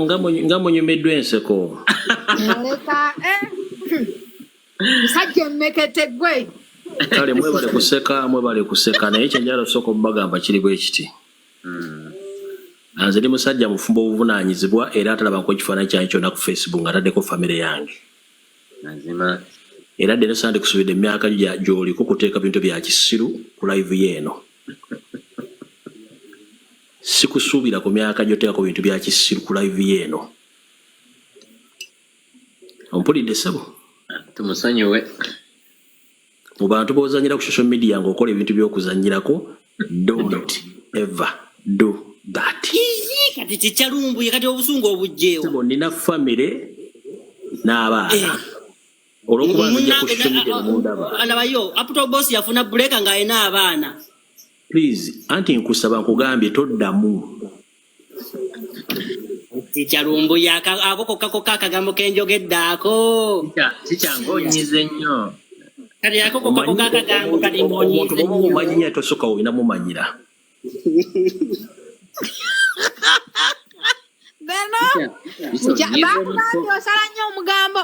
nga munyumiddwa enseko. Leka musajja mmekete gwe. Kale mwebale kuseka naye kyenjala osooka obagamba kiri bwe kiti. Nze ndi musajja mufumbo obuvunaanyizibwa era atalabako ekifaananyi kyange kyonna ku Facebook ng'ataddeko famire yange. Era Deno sandi kusubidde emyaka gy'oliko kuteeka bintu bya kisiru ku live yeeno. Sikusuubira ku myaka gy'oteekako bintu bya kisiru ku live yeeno. Ompulidde ssebo? Tumusonyiwe. Mu bantu b'ozannyira ku social media ng'okola ebintu by'okuzannyirako, don't ever do that. Kati kikyalumbuye kati obusungu obujjeewo. Ssebo nina famire n'abaana. Olwokuba nzija ku social media mundaba. Alabayo, aputo boss yafuna buleka ng'alina abaana. Please, anti nkusaba nkugambye toddamu. Kikyalumbuye ako kakagambo kenjogeddaako. Kikyangonyize nnyo. Kati ako kakagambo kati mbonyize nnyo. Omuntu mumanyinya tosooka olina mumanyira. Deno bakugambye osala nnyo omugambo.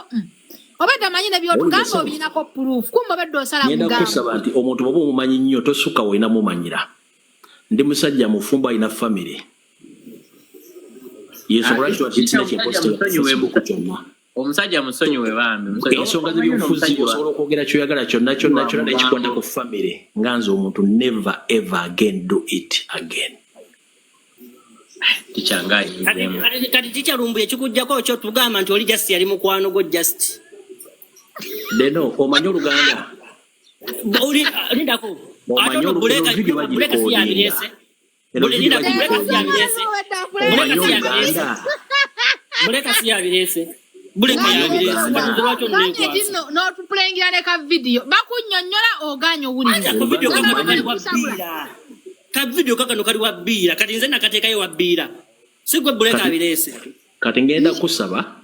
Obadde amanyi ne by'otugamba obirinako proof. Kumba obadde osala mugambo. Ngenda kusaba nti omuntu bw'oba omumanyi nnyo tosukka olina mumanyira. Ndi musajja mufumbo alina famire. Yesobola kitina kyemposta kyonna. Omusajja musonyiwe bambi. Ensonga z'ebyobufuzi osobola okwogera kyoyagala kyonna nekikwata ku famire. Nga nze omuntu never ever again do it again. Kichangayizeemu. Kati kikyalumbuye kikujjako kyo tugamba nti oli just yali mukwano gwo just. Deno omanyi Oluganda? Lindako. Ate buleka si yabirese. Buleka si yabirese. Buleka yabirese. N'otupulengira ne ka video. Bakunnyonnyola ogaanya owuliriza. Ka video kakano kali wa Biira. Kati nze nakateekayo wa Biira. Si gwe buleka abirese. Kati ngenda kusaba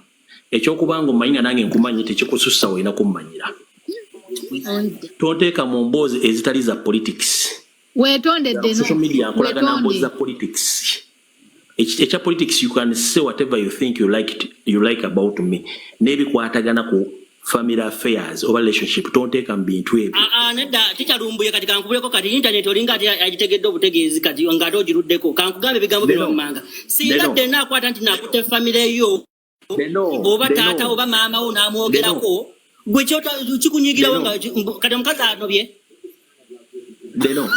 ekyokubanga omanyi nga nange nkumanyi tekikusussa olina kummanyira. Tonteeka mu mboozi ezitali za politics. Weetondedde no. Social media nkolagana mboozi za politics. Ekya politics you can say whatever you think you like about me. N'ebikwatagana ku family affairs or relationship tonteeka mu bintu ebyo. Nedda kikyalumbuye kati kankubuleko kati internet olinga ati agitegedde obutegeezi kati ng'ate ogiruddeko kankugambe ebigambo bino wammanga. Singa Deno akwata nti nakutte family yo. Oba taata oba maama wo n'amwogerako gwe kyota kikunyigirawo nga kati omukazi anobye. Deno.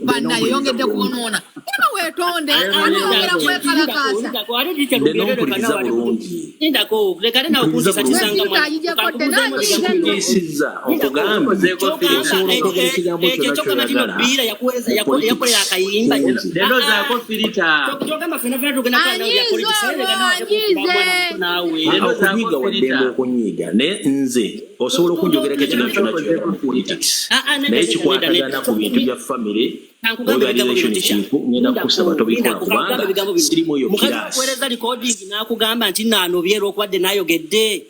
Banna yongedde kunoona. Kino weetonde onyongera kwekalakaasa. Deno mpuliriza bulungi. Ndako lekane na okuuzisa kisanga mwana. Nkuyisizza okugambe osobola okwogera ekigambo kyonna kyoyagala. Biira yakolera akayimba. Deno zaako filita. Kyogamba fena fena tugenda kwenda ya politics. Okunyiga waddembe okunyiga naye nze osobola okunjogerako ekigambo kyonna kyoyagala mu politics. Naye kikwatagana ku bintu bya famire relationship ngenda kusaba tobikola kubanga sirimu eyo kirasi. Mukazi recording n'akugamba nti nanobye olwokubadde n'ayogedde.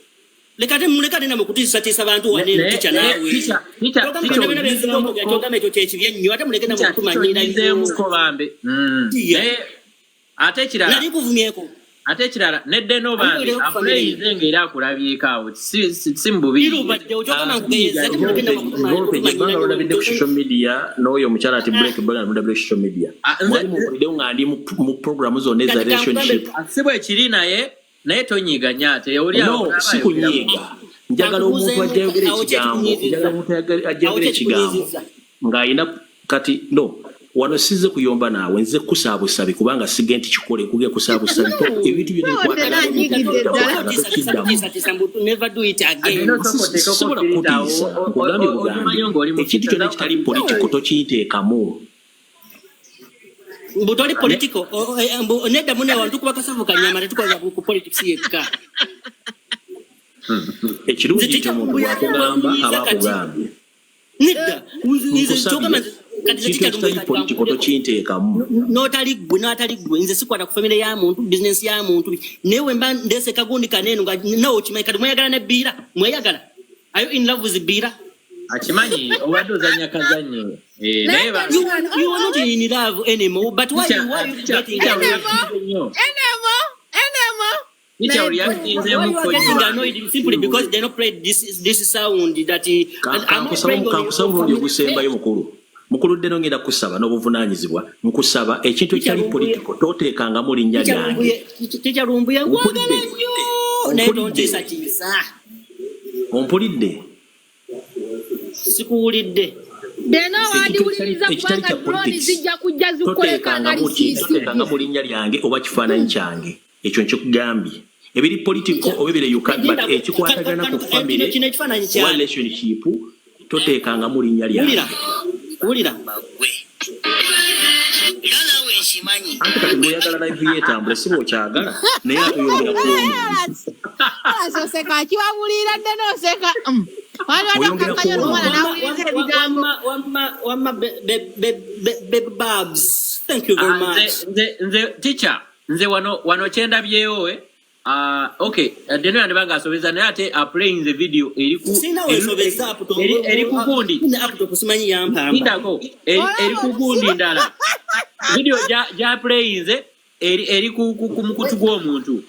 Lekate na mukutiisatiisa bantu wane ticha nawe. Kyogamba ekyo kyekibye nnyo ate muleke na mukutumanyira ko bambe. Ate kirala. Nali kuvumyeko. Ate kirala nedde no bambi apuleyize ng'era akulabyeko awo si mububi. Kubanga olabidde ku social media n'oyo omukyala ati break bwana mu social media. Mwali mukuliddewo nga ndi mu programu zonna eza relationship. Si bwe kiri naye tonyiiganya ate oli awo. No, si kunyiiga. Njagala omuntu ajjayogera ekigambo ng'ayina kati no. Wano size kuyomba naawe nze kusaabusabi kubanga sige nti kikole kuge kusaabusabi ebintu byonna bikwatagana never do it again. Sobola kutiisa nkugambye ekintu kyonna kitali politiko tokiyiteekamu. Mbutoli politiko nedda mune wantu kuba kasavuka nyama tetukoza ku politics yekka. Ekirungi ky'omuntu bw'akugamba aba akugambye. Nedda politiko tokiyiteekamu. N'otali gwe nze sikwata ku famire ya muntu business ya muntu newe mba ndese kagundi kaneno nga nawo kimanyi kati mweyagala ne Biira mweyagala. Are you in love with Biira? Akimanyi obadde ozannya kazannyo. You are not in love anymore, but why you getting Enemo Teacher reacting Why you are getting annoyed simply because they don't play this sound that I'm not playing on your mukulu Deno ngenda kusaba n'obuvunanyizibwa nkusaba ekintu ekyali political toteekanga mu linnya lyange Teacher Lumbuye ngwagala nnyo naye tonteesatiisa ompulidde sikuwulidde Deno wadiwuliriza kubanga drone zijja kujja zikukolekanga lisisi toteekanga mu linnya lyange oba kifaananyi kyange ekyo nkikugambye ebiri political oba ebiri but ekikwatagana ku family relationship toteekanga mu linnya lyange Ulira. Anti kati ngoyagala live yetambule sibo okyagala naye atuyogera ku seka kiwabulira Deno seka wali watakanyo lumwana nawuliriza ebigambo wamma babs thank you very much nze teacher nze wano kyendabyeyo okay Deno yandibanga asobeza naye ate playing the video eri ku gundi eri ku gundi ndala video ja playing eri ku mukutu gw'omuntu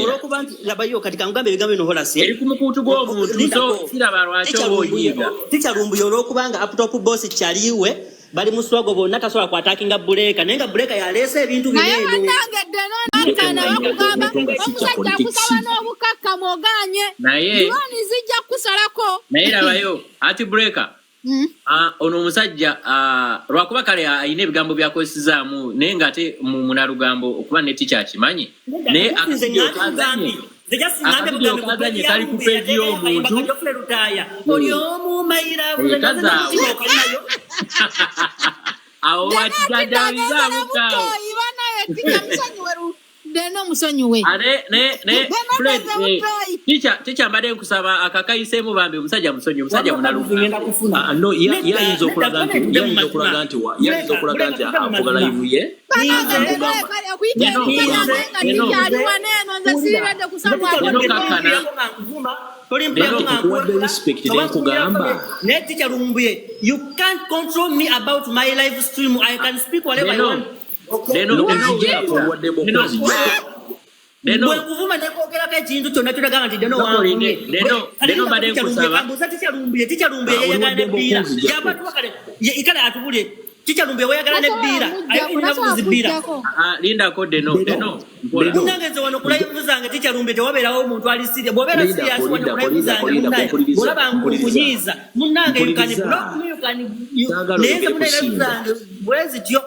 olwokuba nti labayo kati kangambe ebigambo bino hola si eri ku mukutu gw'omuntu so siraba lwaki oyiga Teacher Lumbuye olwokubanga aptop boss kyaliwe bali muswago bonna tasobola kwatakinga buleka naye nga buleka yaleese ebintu binene naye bannange Deno nakana bakugamba omusajja akusaba n'obukakka mwoganye naye drone zijja kusalako naye labayo ati buleka ono omusajja lwakuba kale ayina ebigambo byakozesezaamu naye ng'ate mu munalugambo okuba ne teacher akimanyi naye akavidiyo kazanye kali ku peegi y'omuntu awo watijajabizaamukawo Deno musonyiwe teacher mbadde nkusaba akakayiseemu bambi omusajja musonyi omusajja munalugambo yayinza okulaga nti avuga live ye Teacher Lumbuye, you can't control me about my live stream. I can speak whatever I want. Deno kuvuma nekogerako ekintu kyonna kyolagamba nti Deno wange Deno mbadde nkusaba Teacher Lumbuye yayagala ne Biira yabatuwa kale ikale atubulye Teacher Lumbuye wayagala ne Biira ayinabuzi Biira lindako Deno munange nze wano kulayivu zange Teacher Lumbuye tewabeerawo omuntu ali siriya bw'obeera siriasi wano kulayivu zange munange bw'olaba nkunyiiza munange yukani block me yukani naye nze munalayivu zange bwezityo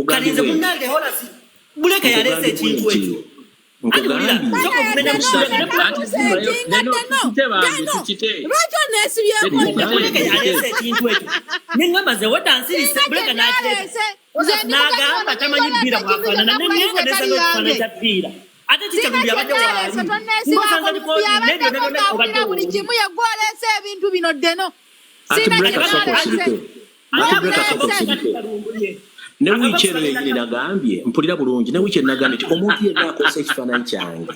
kalinze munange holasi buleka yaleese ekintu ekyo nengamba ze wodansirise buleka nagamba tamanyi Biira bwafaanana nenengadesa n'okifaana kya Biira ate Teacher Lumbuye abadde waali buli kimu yegwolesa ebintu bino Deno ne wiiki eno yenyini nagambye mpulira bulungi ne wiiki eno nagambye nti omuntu yenna akozesa ekifaananyi kyange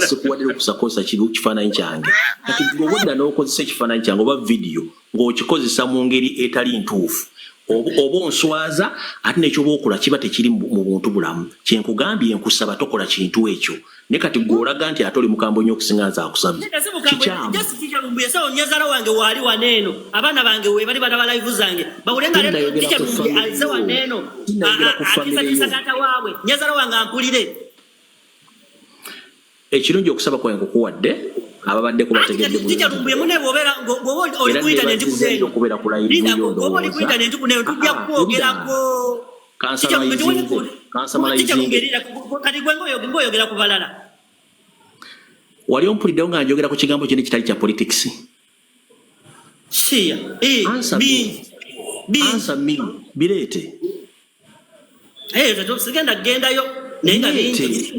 sikuwadde okusakosa kifaananyi kyange kati obudda n'okozesa ekifaananyi kyange oba vidiyo ng'okikozesa mu ngeri etali ntuufu oba onswaza ate nekyoba okola kiba tekiri mu buntu bulamu kyenkugambye nkusaba tokola kintu ekyo ne kati gw'olaga nti ate oli mukambwe nnyo okusinga nze akusabye kikyamu Teacher Lumbuye sawa nyazaala wange waali waneeno abaana bange we bali balaba live zange bawulenga Teacher Lumbuye alize waneeno akisa taata waabwe nyazaala wange ampulire ekirungi okusaba kwange nkukuwadde ababadde kubategedde Teacher Lumbuye mune bw'obeera oli ku internet kuneeno okubeera ku live bw'oba oli ku internet kuneeno tujja kwogerako kati gwe ng'oyogera ku balala wali ompuliddewo nga njogera ku kigambo kino kitali kya politics answer me bireete sigenda kugendayo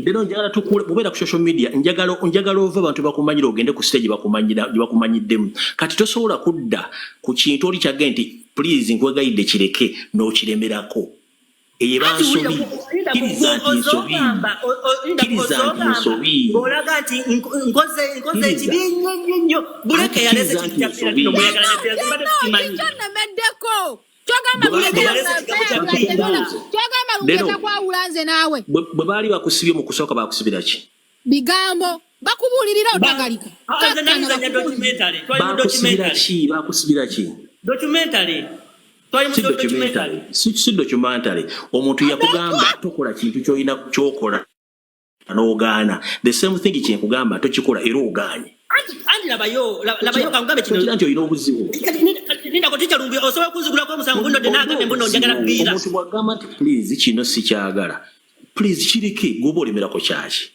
Deno njagala tukule bw'obeera ku social media njagala ova abantu bakumanyira ogende ku stage bakumanyiddemu kati tosobola kudda ku kintu oli kyagenda nti please nkwegayidde kireke n'okiremerako eyo bansobi kiriza nti nsobi olaga nti nkoze ekibi nnyo buleka yalese kintu kya Biira kino mweyagala ne Biira mbadde tukimanyi nemeddeko Lumbuye kwa ulanze nawe. Bwe bali bakusibye mu kusooka bakusibira ki? Bigambo bakubulirira otagalika. Bakusibira ki? Si documentary. Omuntu yakugamba tokola kintu ky'olina ky'okola n'ogaana. The same thing kyenkugamba tokikola era ogaanye. Andi labayo kangambe kino nti olina obuzibu. Ninda ko ticha Lumbuye osobola kuzigula ko musango buno denaga mbono njagala Biira. Omuntu bwagamba nti please kino sikyagala. Please kiriki goba olimerako kyaki.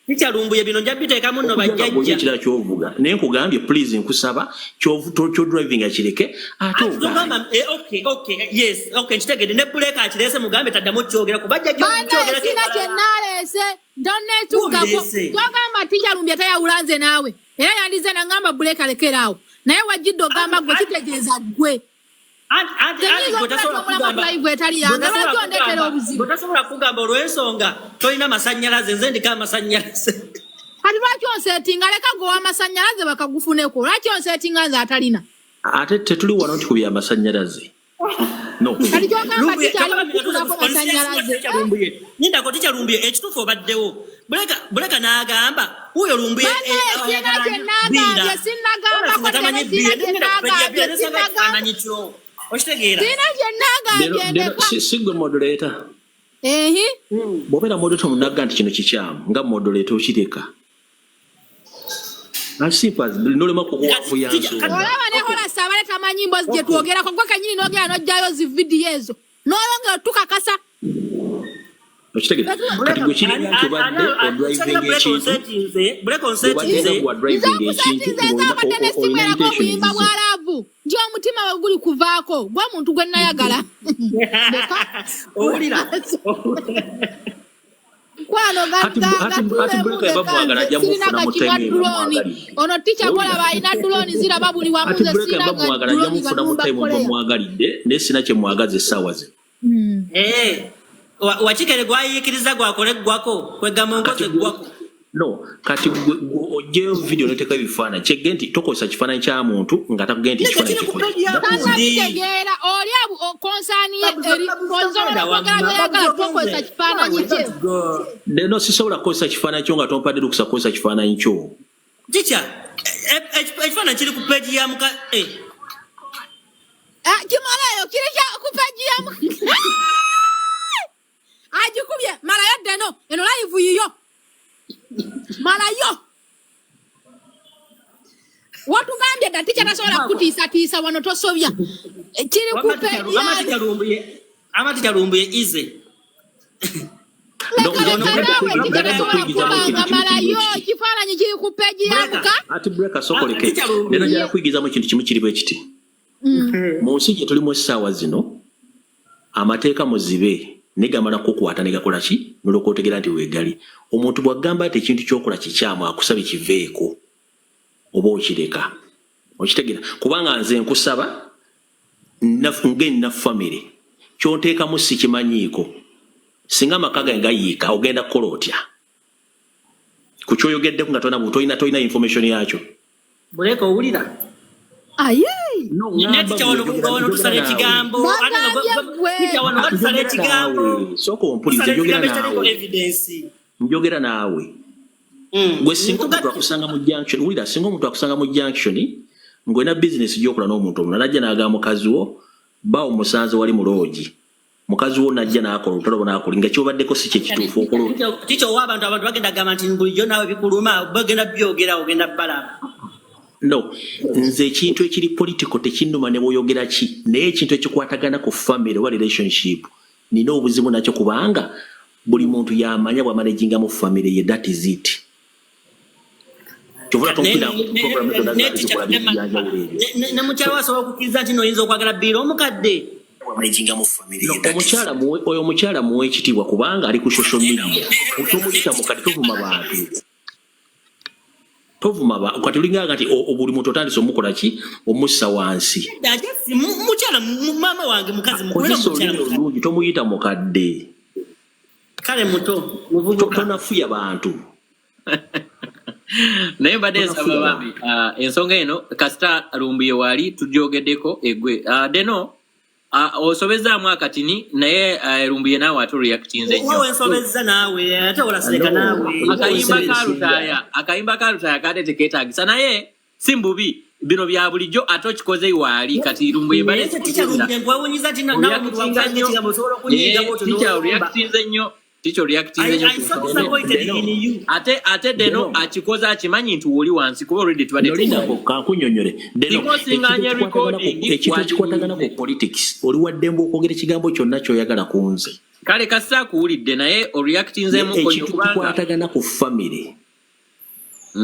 Ticha Lumbuye bino njabiteeka muno bajjajja. Kira kyovuga. Naye nkugambye please nkusaba kyo driving akireke ate ogamba okay yes okay nkitegedde ne buleka akirese mugambe taddamu kyogera ku bajjajja kyogera sina kyenalese donetugako twagamba ticha Lumbuye tayawulanze naawe era yandize nangamba buleka lekeraawo naye wajjidde ogamba gwe kitegeeza gwe gotasobola kugamba olw'ensonga tolina masanyalaze nze ndika amasanyalaze kati lwaki onsetinga leka gowa amasanyalaze bakagufuneko lwaki onsetinga nze atalina ate tetuli wano nti ku byamasanyalaze no kati kyogamba tikyalikufunako masanyalaze nindako ticha Lumbuye ekituufu obaddewo buleka n'agamba uyo Lumbuye sigwe moderator bw'obeera moderator munagga nti kino kikyamu nga moderator okireka nolema kukuwafuyanso olaba nekola sabaleta manyimbo gye twogerako gwe kanyini n'ogera n'ojjayo zi vidiyo ezo n'olongera tukakasa okitegeka kati gwe kiri nti obadde odriving ekintu obuyimba bwalavu nti omutima we guli kuvaako gwe muntu gwe nayagala owulira ono ticha kolaba alina duloni ziraba buli wamu ze sinamwagalidde naye sina kyemwagaza essaawa ze wachikere gwayikiriza gwakole gwako kwegamba nkoze gwako no kati ojjeyo video noteka ebifaananyi kyegge nti tokozesa kifaananyi kya muntu nga takugenda nti kifaananyitegeera oli konsani tokozesa kifaananyi kye no sisobola kukozesa kifaananyi kyo nga tompadde lukusa kukozesa kifaananyi kyo ticha ekifaananyi kiri ku peegi ya muka kimalayo kiri ku peegi ya muka ajikubye malayo Deno eno live yiyo malayo watugambye dda ticha tasobola kutiisatiisa wano tosobya kiri kupeya amaticha Lumbuye ize malayo kifaananyi kiri ku peegi yamuka ati breka sokoleke neno njala kuyigizamu ekintu kimu kiri bwe kiti mu nsi gye tulimu essaawa zino amateeka muzibe negamala kukwata negakola ki noloko otegera nti wegali omuntu bwagamba ati ekintu kyokola kikyamu akusaba kiveeko oba okireka okitegera kubanga nze nkusaba ng'enna famire kyonteekamu si kimanyiiko singa amaka gange gayiika ogenda kukola otya ku kyoyogeddeku nga tolina information yakyo buleka owulira sooka ompulize njogera naawe gwe singa omuntu akusanga mu junction wulira singa omuntu akusanga mu junction ng'olina bizinesi gy'okola n'omuntu omulala najja n'agamba mukazi wo bawo musanze wali mu loogi mukazi wo najja n'akola olutalo n'akola nga kyobaddeko si kye kituufu okola ticha owa abantu bagenda gamba nti bulijjo naawe bikuluma bagenda byogera ogenda bbala no nze ekintu ekiri political tekinnuma ne bw'oyogera ki naye ekintu ekikwatagana ku family oba relationship nina obuzibu nakyo kubanga buli muntu yamanya bw'amanaginga mu family ye that is it nemukyala wasobola okukkiriza nti noyinza okwagala Biira omukadde oyo omukyala muwe ekitiibwa kubanga ali ku social media tomuyita mukadde tovuma bantu kati olinganga nti buli muntu otandise omukola ki omussa wansi mukyala maama wange mukazi mulungi tomuyita mukadde kale muto tonafuya bantu naye mbadde nsaba bambi ensonga eno kasita Lumbuye waali tugyogeddeko egwe Deno osobezaamu akatini naye Lumbuye naawe ate reactinze nnyo. Wowe nsobezza naawe ate olaseka naawe. Akayimba ka Lutaaya kate tekeetaagisa naye si mbubi bino bya bulijjo ate okikoze waali kati Lumbuye bale ticho reactinze nnyo ate Deno akikoze akimanyi nti woli wansi kuba already tubadde kankunyonyole ekintu kikwatagana ku politics oli waddembe okwogera ekigambo kyonna kyoyagala ku nze kale kasa kuwulidde naye oreactinzemu ekintu kikwatagana ku family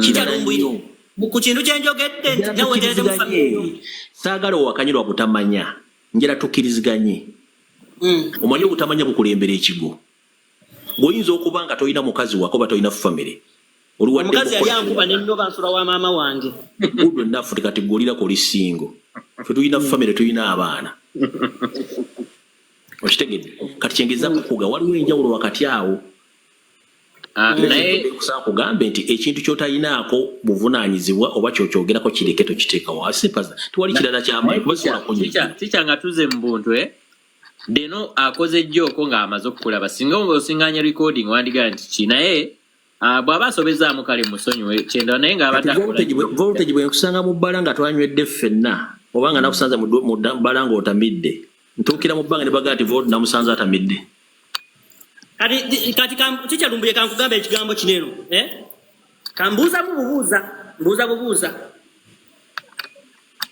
kirala nnyo ku kintu kyenjogedde nti mu family saagala owakanyirwa kutamanya njera tukkiriziganye omanyi okutamanya kukulembera ekigo bw'oyinza okuba nga tolina mukazi wako oba tolina family omukazi yali ankuba nennoba nsula wa maama wange udwe naffe kati gwolirako oli singo ffe tulina family tulina abaana okitegedde kati kyengeza kukuga waliwo enjawulo wakati awo naye kusaa kugambe nti ekintu ky'otalinaako buvunaanyizibwa oba kyokyogerako kireke tokiteeka wansi tewali kirala kyamaanyi kikyanga tuze mu buntu Deno akoze jjoko ng'amaze okukulaba singa osinganya recording wandiga nti ki naye bw'aba asobezaamu kale musonyiwe kyenda naye ng'abavoltage bwe nkusanga mu bbala nga twanywedde ffenna oba nga nakusanze mu bbala ng'otamidde ntuukira mu bbanga ne bagaa nti vote namusanze atamidde kati kikyalumbuye kankugamba ekigambo kineno kambuuza bubuuza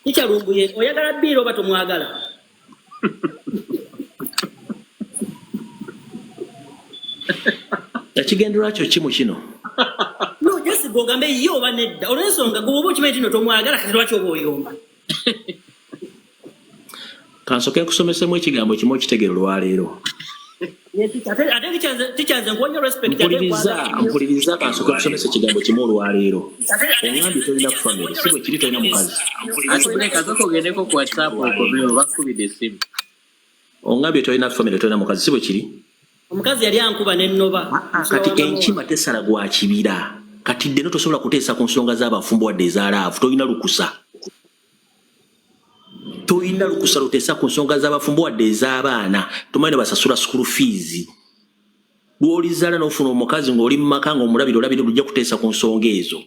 kikyalumbuye oyagala Biira oba tomwagala ekigendererwa kyo kimu kino no just gogambe yo oba nedda olw'ensonga gwoba okimanyi tino tomwagala kati lwaki oba oyomba kansooke nkusomesemu ekigambo kimu okitegere olwaleero mpuliriza kansooke nkusomesa ekigambo kimu olwaleero oŋambye tolina ku family si bwe kiri tolina mukazi oŋambye tolina family tolina mukazi si bwe kiri omukazi yali ankuba nennoba kati enkima tesala gwa kibira kati Deno tosobola kuteesa ku nsonga z'abafumbo wadde ezaalaavu tolina lukusa luteesa ku nsonga z'abafumbo wadde ez'abaana tomanyi basasula school fees lw'olizaala n'ofuna omukazi ng'oli mu maka ng'omulabire olabire lujja kuteesa ku nsonga ezo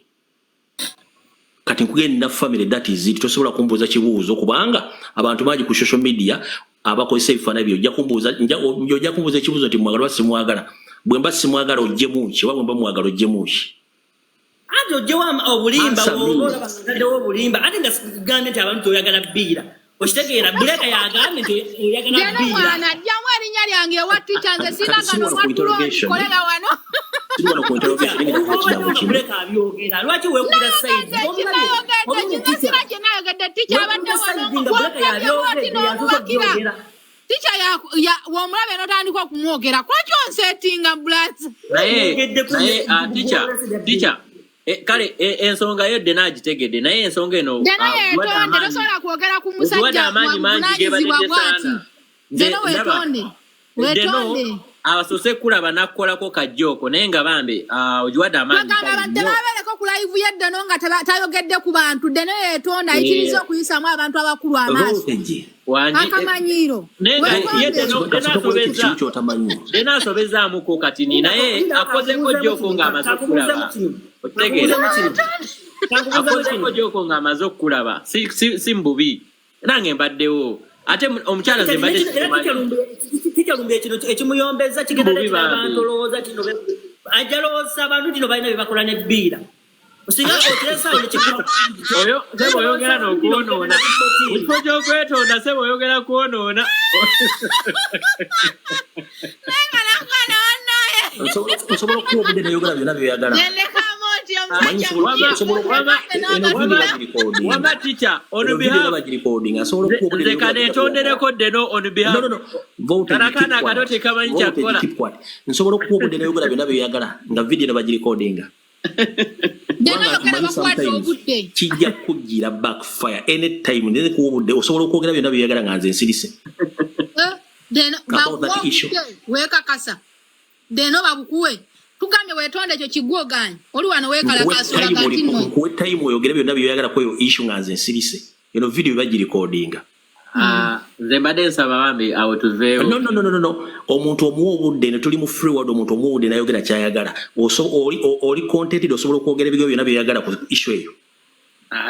kati nkugenda family that is it tosobola kumbuuza kibuuzo kubanga abantu bangi ku social media abakozesa ebifaananyi byo ojja kumbuuza ekibuuzo nti mwagala oba simwagala bwe mba simwagala ojjemuki oba bwe mba mwagala ojjemuki ate ojjewo obulimba ate nga sigambye nti abantu toyagala Biira okitegeera Buleka yagambye nti oyagala Biira ajjamu erinnya lyange ewa Twitter nze sinagano kolera wano Buleka abyogera lwaki weekubira sayidi Ticha ya womulabe notandika okumwogera kwaki onsetinga blats ticha kale ensonga yo Deno agitegedde naye ensonga eno tosobola kwogera ku musajja wetonde abasose kulaba nakukolako kajjooko naye nga bambe ogiwadde amaanyi tebabeereko ku live ye Deno nga tayogedde ku bantu Deno yetonda ayikiriza okuyisamu abantu abakulu amaaso akamanyiiro Deno asobezaamuko katini naye akozeko jjooko ng'amaze okulaba akozeko jjooko ng'amaze okulaba si mbubi nange mbaddewo ate omukyala nze mbadde kikyalumbe kino ekimuyombeza kigenda abantu olowooza kino ajalowooza abantu kino balina bye bakola ne Biira osinga oteresawo oyo sebo oyogera n'okwonoona ekifo ky'okwetonda sebo oyogera kwonoona osobola okuwa obudde nayogera byonna byoyagala wama ticha on behalf nze kaneetondereko Deno on behalf karakana akato tekamanyi kyakola nsobola okuwa obudde nayogera byonna byoyagala nga vidiyo ne bagirikodinga kijja kugira backfire anytime nene kuwa obudde osobola okwogera byonna byoyagala nga nze nsirise weekakasa Deno babukuwe tugambye wetonde ekyo kigwoganya oli wano weekalakasula katino kuwe time oyogera byonna byoyagala kweyo issue nga nze nsirise eno video bagirikodinga Zembade nsaba bambi awo tuveewo. No. Omuntu omuwa obudde ne tuli mu free word omuntu omuwa obudde n'ayogera ky'ayagala. Oli contented osobola okwogera ebigambo byonna by'ayagala ku issue eyo.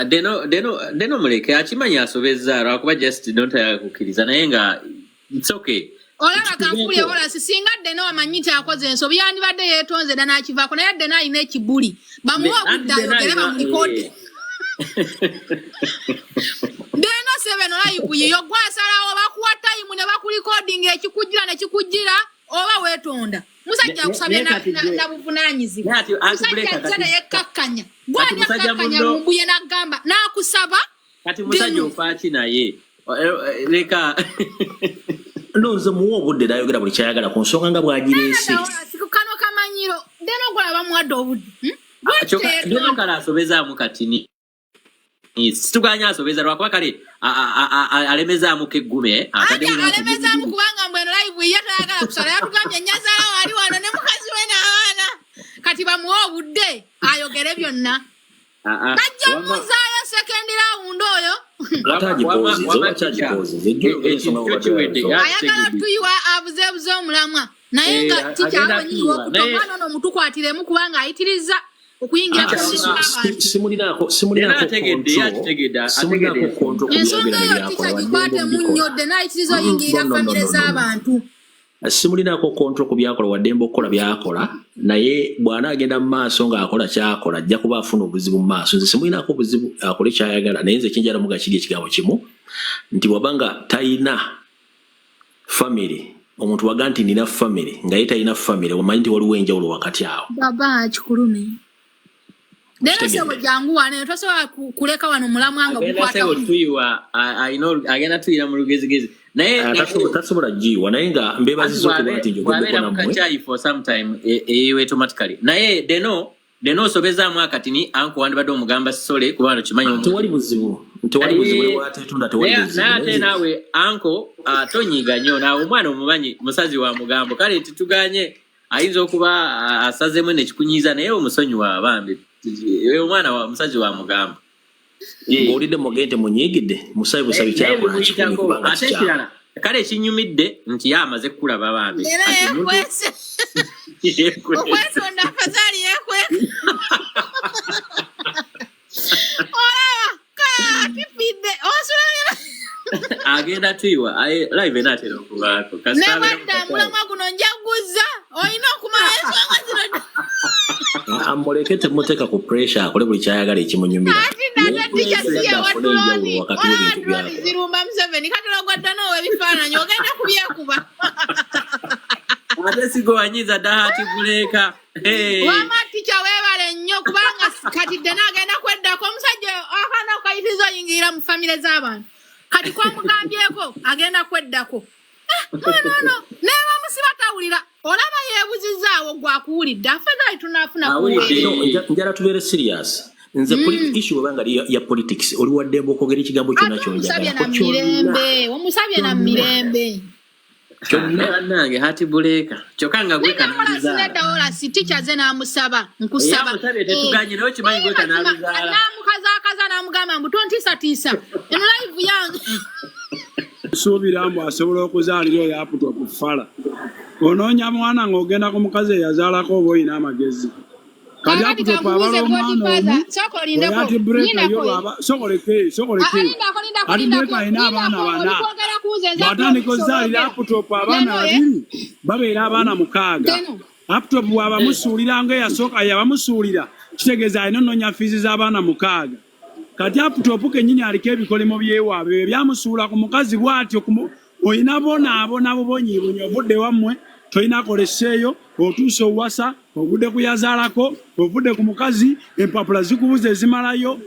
Deno muleke akimanyi asobezza lwakuba just don't kukkiriza naye nga it's okay. Olaba kankubye wala sisinga Deno amanyi kyakoze ensobi yandibadde yeetonze dda n'akivaako naye Deno alina ekibuli. Bamuwa obudde ayogere bamulikode. Deno 7 live yiyo gwasalawo bakuwa time ne bakulikoding ekikujira ne kikujira oba weetonda. Musajja akusabye na buvunanyizibwa. Musajja zana yekakkanya. Gwani akakkanya Lumbuye n'agamba n'akusaba. Kati musajja ofaaki naye. Leka. Nze muwa obudde n'ayogera buli kyayagala ku nsonga nga bw'agireese. Kano kamanyiro Deno gwala bamuwadde obudde. Deno kala asobezaamu katini. Situganya asobeza lwakuba kale alemezaamu keggume. Alemezaamu kubanga mbweno live ye tayagala kusala yatugambye nnyazala wali wano ne mukazi we n'abaana. Kati bamuwa obudde ayogere byonna. Kajja muzaayo second round oyo. Ayagala tuyiwa abuzeebuze omulamwa naye nga tikyawe nyiwo okutoka nono mutukwatiremu kubanga ayitiriza okuyingira simulinako ensonga eyo tikyagikwatemu nnyo dde n'ayitiriza oyingirira famire z'abantu. Simulinako kontrol ku byakola wadde mbokola byakola naye bwana agenda mu maaso ng'akola kyakola ajja kuba afuna obuzibu mu maaso. Nze simulinako obuzibu akole kyayagala naye nze kinjala mu gakiri ekigambo kimu nti wabanga tayina family omuntu waga nti nina family nga ye tayina family wamanyi nti waliwo enjawulo wakati awo. Baba kikulume Deno sebo jangu wane tosobola kuleka wano mulamwa nga gukwata agenda tuyira mu lugezigezi naye tasobola jiwa naye nga mbebazizo okuba nti njogedeko nammwe for some time automatically naye Deno sobezaamu akatini anko wandibadde omugamba sole kubanga kimanyi tewali buzibu lwateetunda tewali buzibu naye ate naawe anko tonyiga nnyo naawe omwana omumanyi musazi wa mugambo kale tituganye ayinza okuba asazemu nekikunyiiza naye omusonyi wa bambi omwana wa musazi wa mugambo ng'olidde mugende munyigidde musabe busabe kyakola kikumi kubanga kikyalo kale ekinyumidde nti ye amaze kukulaba bambi okwesonda akazaali yekweka olaba katifidde osulalira agenda tuyiwa live enaatera okubaako newadda mulamwa guno njaguza olina okumala ensonga zino amuleke temuteeka ku pressure akole buli kyayagala ekimunyumira ati nate tikyasiya watuloni olaba zirumba Museveni katologwadda noowa ebifaananyi ogenda kubyekuba ate sigowanyiza dahati buleeka wama tikya weebale nnyo kubanga kati Deno agenda kweddako omusajja akana okayitiriza oyingirira mu famire z'abantu kati kwamugambyeko agenda kweddako no naye bamusiba tawulira olaba yeebuzizaawo gwakuwulidde afegaali tunaafuna njala tubeere serious nze issue webanga ya politics oli waddembe okwogera ekigambo kyonna omusabye na mirembe nange hati buleeka kyokka nga gwekanalizaala ticha ze n'amusaba nkusaba tetuganye naye okimanyi gwekanalizaala n'amukazakaza n'amugamba mbu tontiisatiisa eno live yange suubira mbu asobola okuzaalira oyo aputopu fala onoonya mwana ng'ogenda ku mukazi eyazaalako oba oyina amagezi kati aputopu abala omwana omu oyati bureka yo sokoleke kati bureka alina abaana bana bw'atandika ozaalira aputopu abaana babiri babeera abaana 6 aputopu bw'abamusuulira ng'eyasooka yabamusuulira kitegeeza alina onoonya fiizi z'abaana 6 kati aputopu kennyini aliko ebikolimo byewaabwe byamusuula ku mukazi bw'atyo oyina bonaabona bubonyiibonyi ovudde wammwe tolina koleseeyo otuuse owasa ovudde kuyazaalako ovudde ku mukazi empapula zikubuza ezimalayo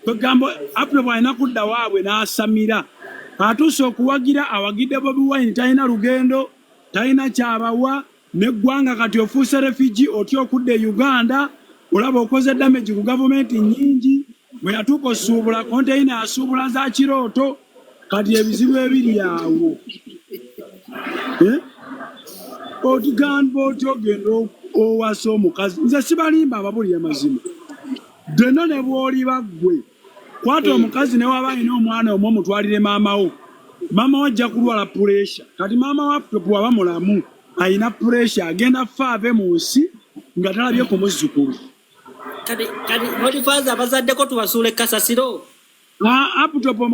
egamba aputopu alina kudda waabwe n'asamira atuuse okuwagira awagidde Bobi Wine talina lugendo talina kyabawa neggwanga kati ofuuse refugee otya okudda e Uganda olaba okoze damage ku gavumenti nnyingi bwe yatuuka osuubula konteyina asuubula za kirooto kati ebizibu ebiri awo otigamba oti ogenda owasa omukazi nze sibalimba ababulira mazima Deno ne bw'oliba ggwe kwata omukazi ne waba alina omwana omwo omutwalire maamawo mama wajja kulwala pressure kati mama wa bwaba mulamu ayina pressure agenda faave mu nsi nga talabye ku muzzukulu kati body father abazaddeko tubasuule kasasiro aputopo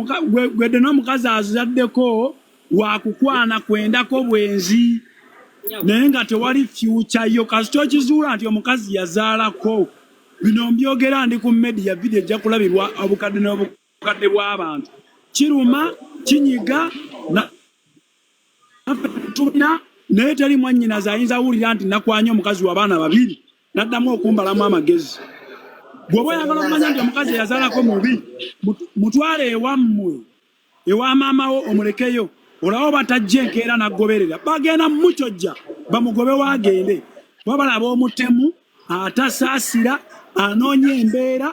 gwedde n'omukazi azaddeko wakukwana kwendako bwenzi naye nga tewali future yo kasito kizuula nti omukazi yazaalako bino mbyogera ndi ku media video ejja kulabirwa obukadde n'obukadde bw'abantu kiruma kinyiga tuna naye teri mwannyinaze ayinza awulira nti nakwanya omukazi w'abaana babiri n'addamu okumbalamu amagezi bw'oba oyagala okumanya nti omukazi yazaalako mubi mutwale ewammwe ewa maama wo omulekeyo olawo batajja enkeera n'aggoberera bagenda mukyojja bamugobe waagende wabalaba omutemu atasaasira anoonya embeera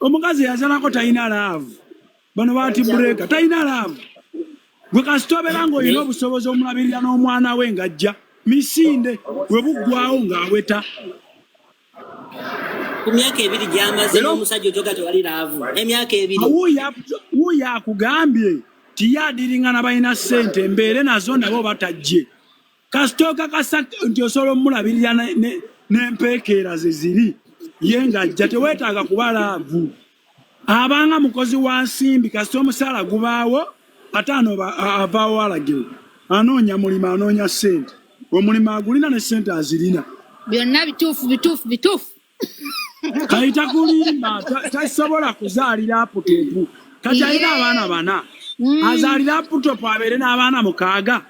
omukazi yazaalako talina laavu bano baati bureeka talina laavu gwe kasita obeera ng'olina obusobozi omulabirira n'omwana we ng'ajja misinde bwe buggwawo ng'aweta ku myaka 2 gy'amaze n'omusajja ojoga tewali laavu emyaka 2 wuuyo akugambye tiyadiriŋŋana balina ssente embeere nazo nabo batajje kasita okakasa nti osobola omulabirira n'empeekeera ze ziri ye ng'ajja teweetaaga kuba laavu abanga mukozi wa nsimbi kasita omusaala gubaawo ate ano avaawo alagiro anoonya mulimu anoonya ssente omulimu agulina ne ssente azirina byonna bituufu kayita kulimba tasobola kuzaalira aputopu kati alina abaana bana azaalira aputopu abeere n'abaana 6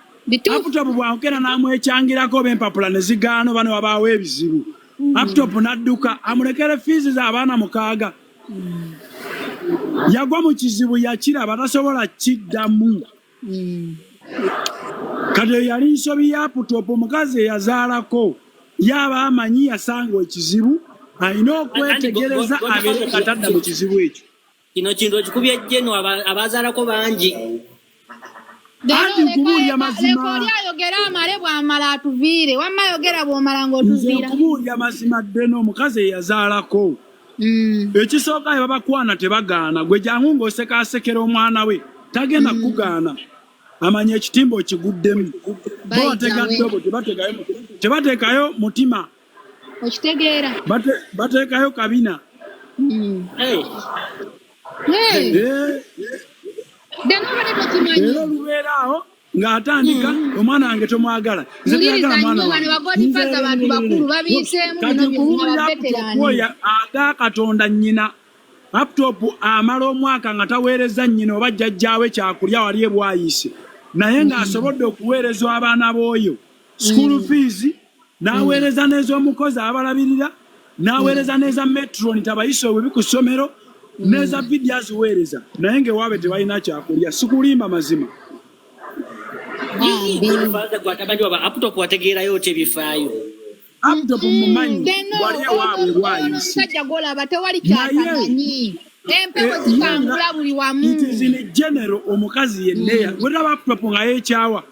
aputopu bwakera n'amwekyangirako b'empapula ne zigaano bano wabaawo ebizibu aputopu n'adduka amulekere fiizi z'abaana 6 yagwa mu kizibu yakiraba tasobola kiddamu kati yali nsobi ya aputopu omukazi eyazaalako yaba amanyi yasanga ekizibu alina okwetegereza abeere katadda mu kizibu ekyo kino kintu ekikubye Jeno abazaalako bangi anti nkubuulya mazima oli ayogera amale bw'amala atuviire wamma ayogera bw'omala ng'otuviira nkubuulya mazima Deno omukazi eyazaalako ekisooka ye babakwana tebagaana gwe jangu ng'osekasekera omwana we tagenda kugaana amanya ekitimba okiguddemu botegaddobo tebateekayo mutima okitegeera bateekayo kabina era olubeeraawo ng'atandika omwana wange tomwagala aga Katonda nnyina laputopu amala omwaka nga taweereza nnyina oba jjajjaawe kyakulya wali ebwayise naye ng'asobodde okuweereza abaana b'oyo school fees n'aweereza n'ez'omukozi abalabirira n'aweereza n'eza metroni tabayise obubi ku ssomero n'eza vidiyo aziweereza naye ng'ewaabe tebalina kyakulya sikulimba mazima aputopu wategeerayo tebifaayo aputopu mumanyi wali ewaabwe bwayise naye empewo zikangula buli wamu itizini genero omukazi yenneya weraba aputopu nga yeekyawa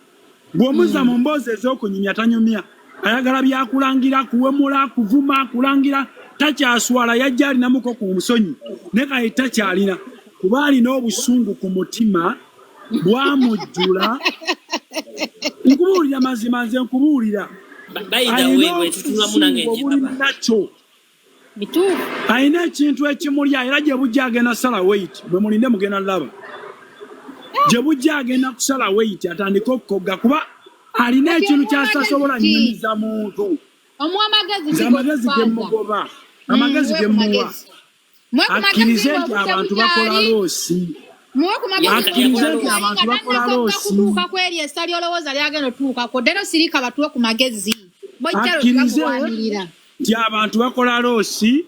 bw'omuzza mu mboozi ez'okunyumya tanyumya ayagala byakulangira kuwemula kuvuma kulangira takyaswala yajja alinamuko ku musonyi naye kale takyalina kuba alina obusungu ku mutima bwamujjula nkubuulira mazima nze nkubuulira nakyo alina ekintu ekimulya era gye bujja agenda sala weit bwe mulinde mugenda laba gye bujja agenda kusala weit atandika okukogga kuba alina ekintu kyasasobola nnyumiza muntu amagezi gemugoba amagezi gemuwa akkirize nti abantu bakola loosi akkirize nti abantu bakola loosi kweri essa lyolowooza lyagenda otuukako Deno sirika batuwe ku magezi akkirize nti abantu bakola loosi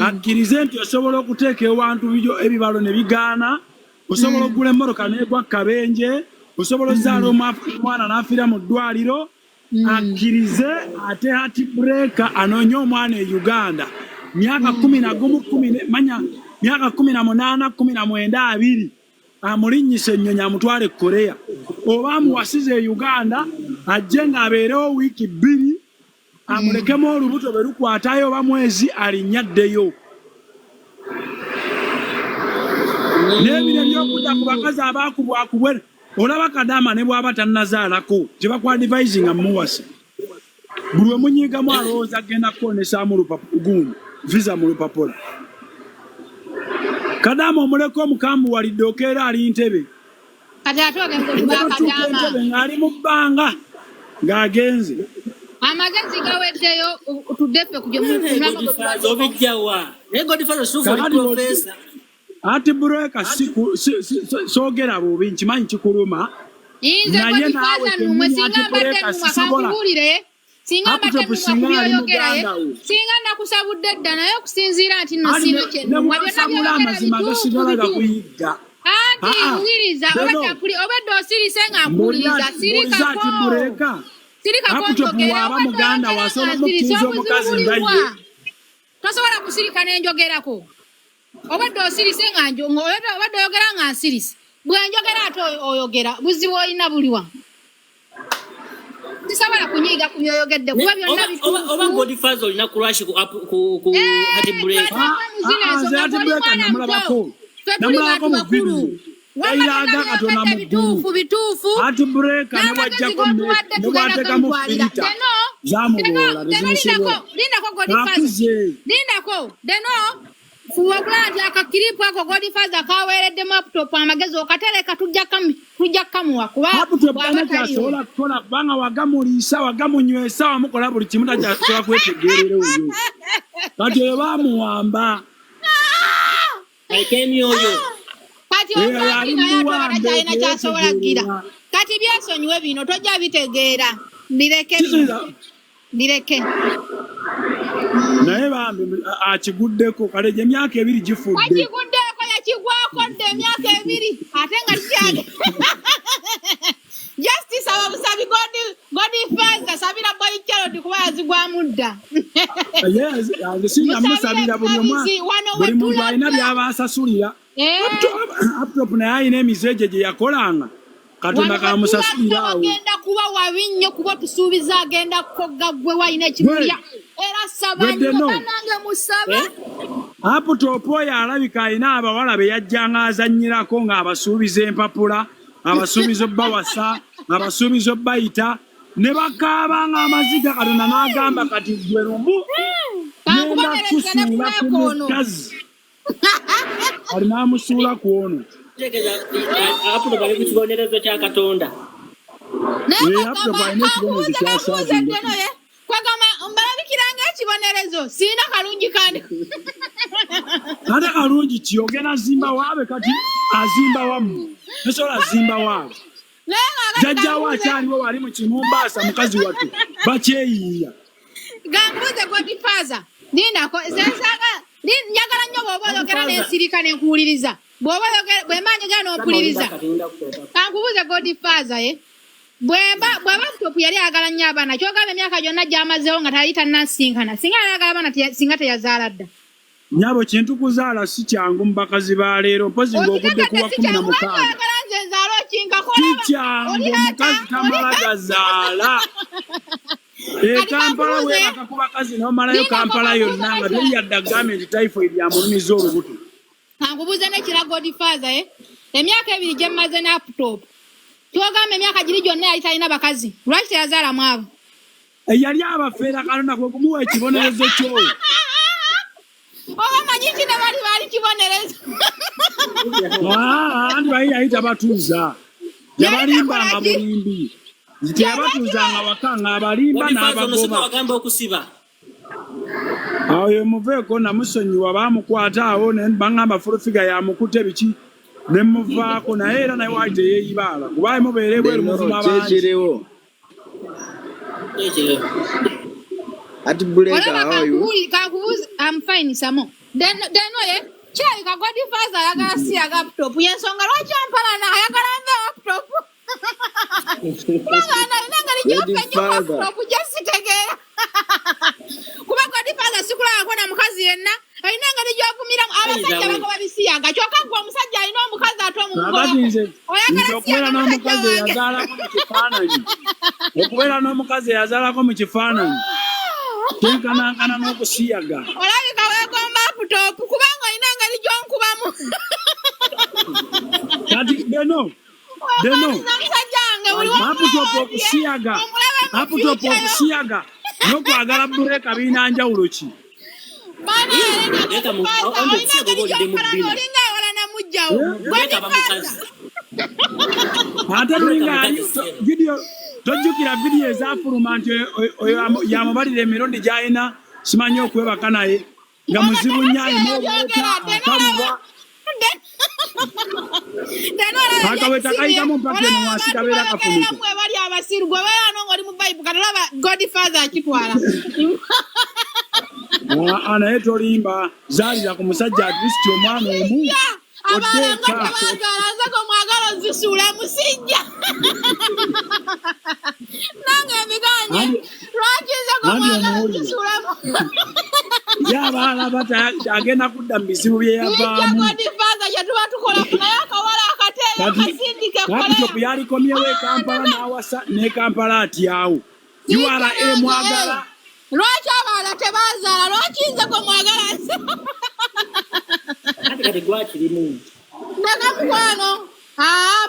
akkirize nti osobola okuteeka ewantu ebibalo ne bigaana osobola okugula emmoroka n'egwa kabenje osobola ozaala omwana n'afiira mu ddwaliro akkirize ate hati breeka anoonye omwana e Uganda myaka 11 manya myaka 18 19 20 amulinnyisa ennyonyi amutwale Korea oba amuwasize e Uganda ajje ng'abeerewo wiiki 2 amulekemu olubuto bwe lukwatayo oba mwezi alinnyadddeyo n'ebiro by'okudda ku bakazi abaakubwakubwe olaba kadama ne bwaba tannazaalako gye bakwadvisinga muwasa buli we munyiigamu alowooza agenda kukonesaamu gundi visa mu lupapula kadama omuleko omukambu walidde okeera ali ntebe kati ate ogenze kuba kadama ng'ali mu bbanga ng'agenze amagezi gaweddeyo tuddefe kujja obijjawa naye Godfather sufu oli profesa ati bureka soogera bubi nkimanyi kikuluma naye naawe singa mbadde numakankubulire singa mbadde numakubyoyogeraye singa nakusabudde dda naye okusinziira nti nno sino kyenwabyonabyogera amazima gasigalaga kuyigga anti wiriza obadde osirise nga nkuwuliriza sirikako aba muganda wasobola okutuuza omukazi ngaye tosobola kusirika n'enjogerako obadde osirise nga obadde oyogera nga nsirise bwenjogera ate oyogera buzibu olina buliwa tisobola kunyiiga ku byoyogedde kuba byonna oba Godfather olina kurashi ku hati break namulabako mu vidiyo yairaga katona mu ggulu ati bureka ne wajjako ne bwateekamu filita zamuwola lindako Deno kuwagula nti akakiripu ako Godfather kaweeredde laptop amagezi okatereka tujja kamuwa kubaasobola kukola kubanga wagamuliisa wagamunywesa wamukola buli kimu tajasobola kwetegerera oyo kati oyo bamuwamba aikemyoyo kati omuwakiina kyasobola gira kati byesonyiwe bino tojja bitegeera bireke naye bambi akiguddeko kale gye emyaka 2 gifudde akiguddeko yakigwako dde emyaka 2 ate nga tikyage justice ababusabi Godfather sabira boy Charlotte kuba yazigwamu dda singa musabira buli muntu alina by'abasasulira laptop naye alina emizeje gye yakolanga Katonda kamusasulira awo agenda kuba wabi nnyo kuba tusuubiza agenda kukogga gwe walina ekimulya era saba nnyo nange musabe laptop oyo alabika alina abawala be yajjanga azannyirako ng'abasuubiza empapula abasuubiza obbawasa abasuubiza obbayita ne bakaaba ng'amaziga Katonda n'agamba kati gwe lumbu genda kusuula ku mukazi alina amusuula ku ono aputo bali ku kibonerezo kya Katonda kwagamba mbalabikiranga ekibonerezo siina kalungi kandi kale kalungi ki ogenda zimba waabe kati azimba wamu nesobola zimba waabe jajjawo akyaliwo wali mu Kinumbaasa mukazi wattu bakyeyiiya gambuze Godfather nindako njagala nnyo bw'oba oyogera n'ensirika n'enkuwuliriza bw'oba bwemanyigera n'ompuliriza kankubuuze Godfather bweba laptop yali ayagala nnyo abaana kyogamba emyaka gyonna gy'amazeewo nga tali tannasinkana singa ayagala abaana singa teyazaala dda nyabo kintu kuzaala si kyangu mu bakazi ba leero mpozi ng'ogudde kuwa 16 kikyangu omukazi tamala gazaala Kampala weebaka ku bakazi n'omalayo Kampala yonna nga teyadda gavumenti typhoid yamulumiza olubuto kankubuuze n'ekira Godfather emyaka 2 gye mmaze ne laptop kyogamba emyaka giri gyonna yali talina bakazi lwaki teyazaala mwabo yali abafeera Katonda kwe kumuwa ekibonerezo kyo oba manyi kino bali kibonerezo anti bali yayita batuuza yabalimbanga bulimbi teyabatuuzanga wakanga abalimba n'abagoba awo yemuveeko namusonyiwa baamukwata awo bangamba fulufiga yamukute biki nemuvaako naye era naye waali teyeeyibaala kuba mubeere bweru muvuma bangi ati buleka ayo I'm fine Samo Deno chai ka Godfather ayagala si aga laptop yensonga lwaki ampala na ayagala laptop kuba Godfather sikula akona mukazi yenna alina ngeri gy'ovumira abasajja bako babisiyaga kyokka gwe omusajja alina omukazi ate okubeera n'omukazi eyazaalako mu kifaananyi tenkanankana n'okusiyaga olabika weegomba laptop kubanga olina ngeri gy'onkubamu kati Deno Deno. Aputopo okusiyaga. N'okwagala bureka birina njawulo ki? Ate lulinga video tojjukira video ezafuluma nti oyo yamubalira emirundi gy'alina simanyi okwebaka naye nga muzibu nnyo alina obweta akamuba akaweta kayitamu mpaka eno wansi kabeera kafumite. Bali abasiru gwe weeyano ng'oli mu Bible kati olaba Godfather akitwala. Naye tolimba zaalira ku musajja Kristo omwana omu Abalanga tebagala mwagala zisuula musijja. Nange ebiganye lwaki nzako mwagala zisuula yabaala bata agenda kudda mu bizibu bye yavaamu. Godfather kyetuba tukola naye akawala akateeyo kasindike Laptop yalikomyewo e Kampala n'awasa ne Kampala atyawo. URA mwagala. Lwaki abaala tebazaala lwaki nzako mwagala ndeka mukwano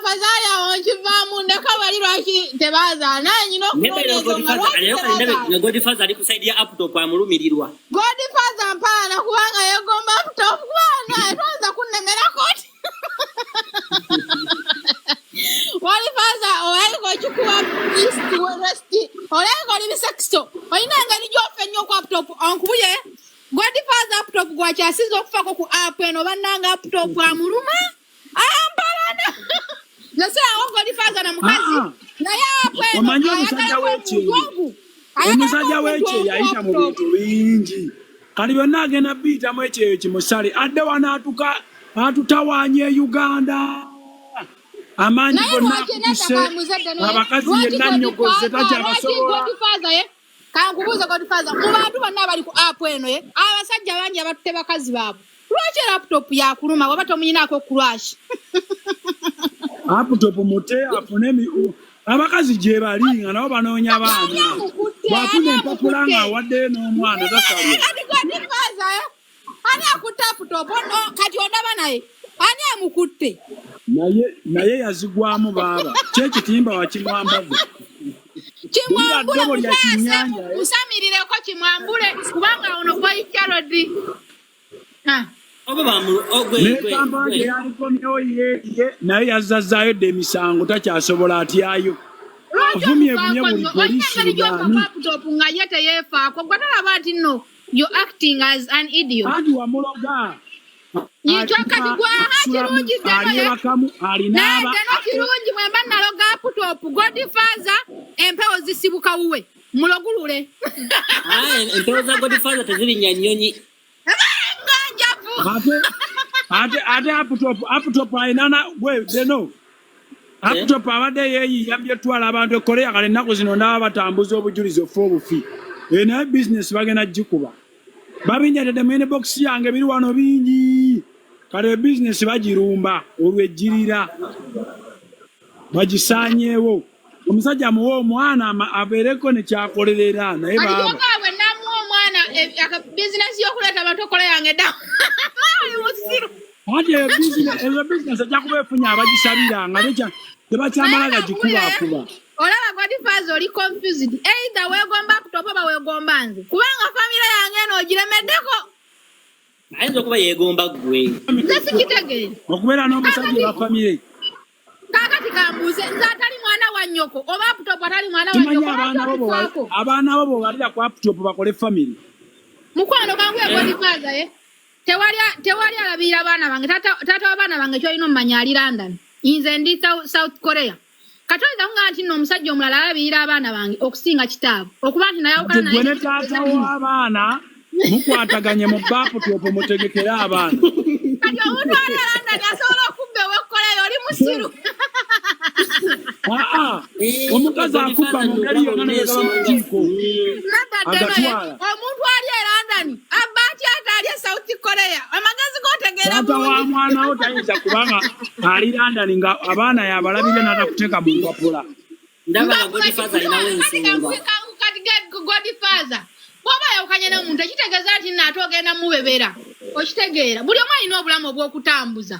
pazaali awo nkivaamu ndeka bali lwaki tebazaala naye nyina okunoonyeza Godfather ali ku side ya laptop amulumirirwa. Godfather mpaana kubanga yeegomba laptop kubanga etwaza kunnemerako ti Godfather owaliko kikuwa east west olenga oli bisekiso olina engeri gy'ofa ennyo ku laptop onkubuye Godfather laptop gwakyasiza okufako ku app eno bannanga laptop amuluma ampalana nasirawo Godfather na mukazi naye app eno omanyi omusajja w'ekyeyo omusajja w'ekyeyo yayita mu bintu bingi kali byonna agenda biyitamu ekyeyo kimusale adde wanaatuka atutawaanya e Uganda amaanyi gonna akutuse abakazi yenna nnyogoze takyabasobola. Kankubuuza Godfather mu bantu bonna abali ku app eno abasajja bangi abatutte bakazi baabwe lwaki laptop yakuluma waba tomuyinaako crash laptop mute afune abakazi gye bali nga nabo banoonya baana bwafuna empapula ng'awaddeyo n'omwana tasalwa. Godfather ani akutte laptop kati ondaba naye ani amukutte naye yazigwamu baaba kyekitimba wakimwambagwe kimwambule musamirireko kimwambule kubanga ono gwayikyalodi nekampala gye yalikomyewo ye naye yazazzaayo dde emisango takyasobola atyayo avumye buli poliisi laptop nga ye teyeefaako gwe talaba nti nno you acting as an idiot andi wamuloga yikyokati gwaha kirungi Deno kirungi mwemba naloga laptop Godfather empewo zisibuka wuwe mulogulule empewo za Godfather tezirinnya nnyonyi ate laptop ayinana gwe Deno laptop abadde yeeyiyambye etwala abantu ekoleya kale ennaku zino ndaba batambuza obujulizi ofa obufi naye bizinesi bagenda gikuba babinyatedde mu inbox yange biri wano bingi kale bizinesi bagirumba olwejjirira bagisaanyeewo omusajja muwe omwana abeereko nekyakolerera naye baaba namuwa omwana bizinesi y'okuleeta amatokolo yange dda ati ezo bizinesi ajja kuba efunye abagisabiranga tebakyamala gagikubaakuba. Olaba Godfather oli confused either weegomba laptop oba weegomba nze kubanga famire yange eno ogiremeddeko ayinza okuba yeegomba gwe nze sikitegeere okubeera n'omusajja wa famire kaakati kambuuze nze atali mwana wa nnyoko oba laptop atali mwana wa nnyoko abaana bo bwebalira ku laptop bakole famire mukwano kanguye Godfather tewali alabirira abaana bange taata w'abaana bange kyolina omumanya ali London nze ndi South Korea katoyinza kuŋŋamba nti nno omusajja omulala alabirira abaana bange okusinga kitaabu okuba nti nayawukana naye gwe ne taata w'abaana mukwataganye mu laptop mutegekere abaana kati omuntu ali London asobola okubba ewekkoleyo oli musiru omukazi akubba mu ngeri yonna nebagaba mu nkiiko agatwala omuntu ali e London abba atya ate ali e South Korea amagezi gotegeera taata wa mwana wo tayinza kubanga ali London nga abaana yabalabire n'atakuteeka mu mpapula ndaba Godfather alinawo ensonga kati Godfather bw'oba yawukanye n'omuntu ekitegeeza nti nno ate ogenda mubebera okitegeera buli omu alina obulamu obw'okutambuza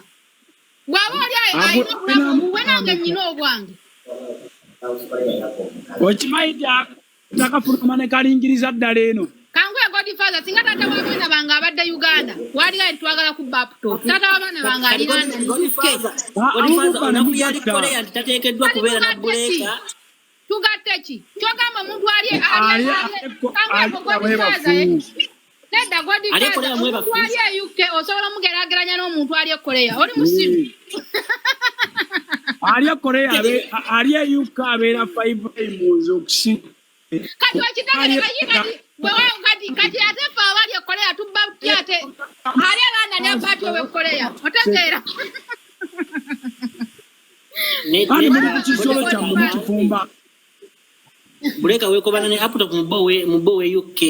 Gwaba ali ayina wenange nyino obwange. Okimaita takafuluma ne kalingiriza ddala eno. Kangwe Godfather singa tata wabana banga abadde Uganda. Wali ali twagala ku laptop. Tata wabana banga ali Uganda. Godfather onafuyali Korea tateekeddwa kubeera na buleka. Tugatte ki? Kyogamba omuntu ali Godfather. Nedda Godfather wali UK osobola mugeraageranya n'omuntu ali Korea. Oli musimu. Ali Korea ali UK abeera 5 times okusi. Kati wakidagala bayina kati ate fa abali Korea tubba ate ali alanda ne abati we Korea otegeera ani mu kisolo kya mu kifumba buleka wekobana ne laptop mu we UK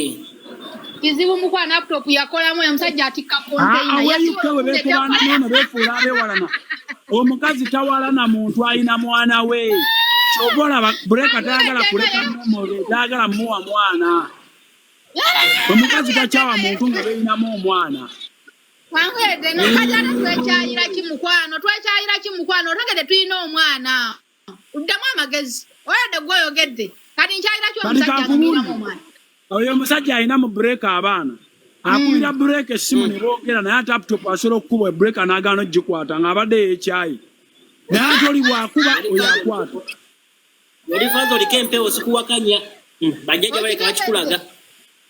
kizibu mukwa na laptop yakolamu ya musajja atika container yasiwe bekobana neno befuula bewalana omukazi tawalana muntu ayina mwana we chobola buleka tayagala kuleka mmobe tayagala muwa mwana omukazi tachawa muntu nga beinamu omwana wangede nokajana twekyayira kimukwano otogede tulina omwana uddamu amagezi oyode gwoyogedde kati nkyayira kyomusajja ngiramu omwana oyo omusajja alina mu bureka abaana akubira bureka essimu ne boogera naye ate laptop asobola okukubwa bureka n'agaana ogikwata ng'abadde yeekyayi naye ate oli bwakuba oyo akwata Godfather oliko empewo sikuwakanya bajjajja baleka bakikulaga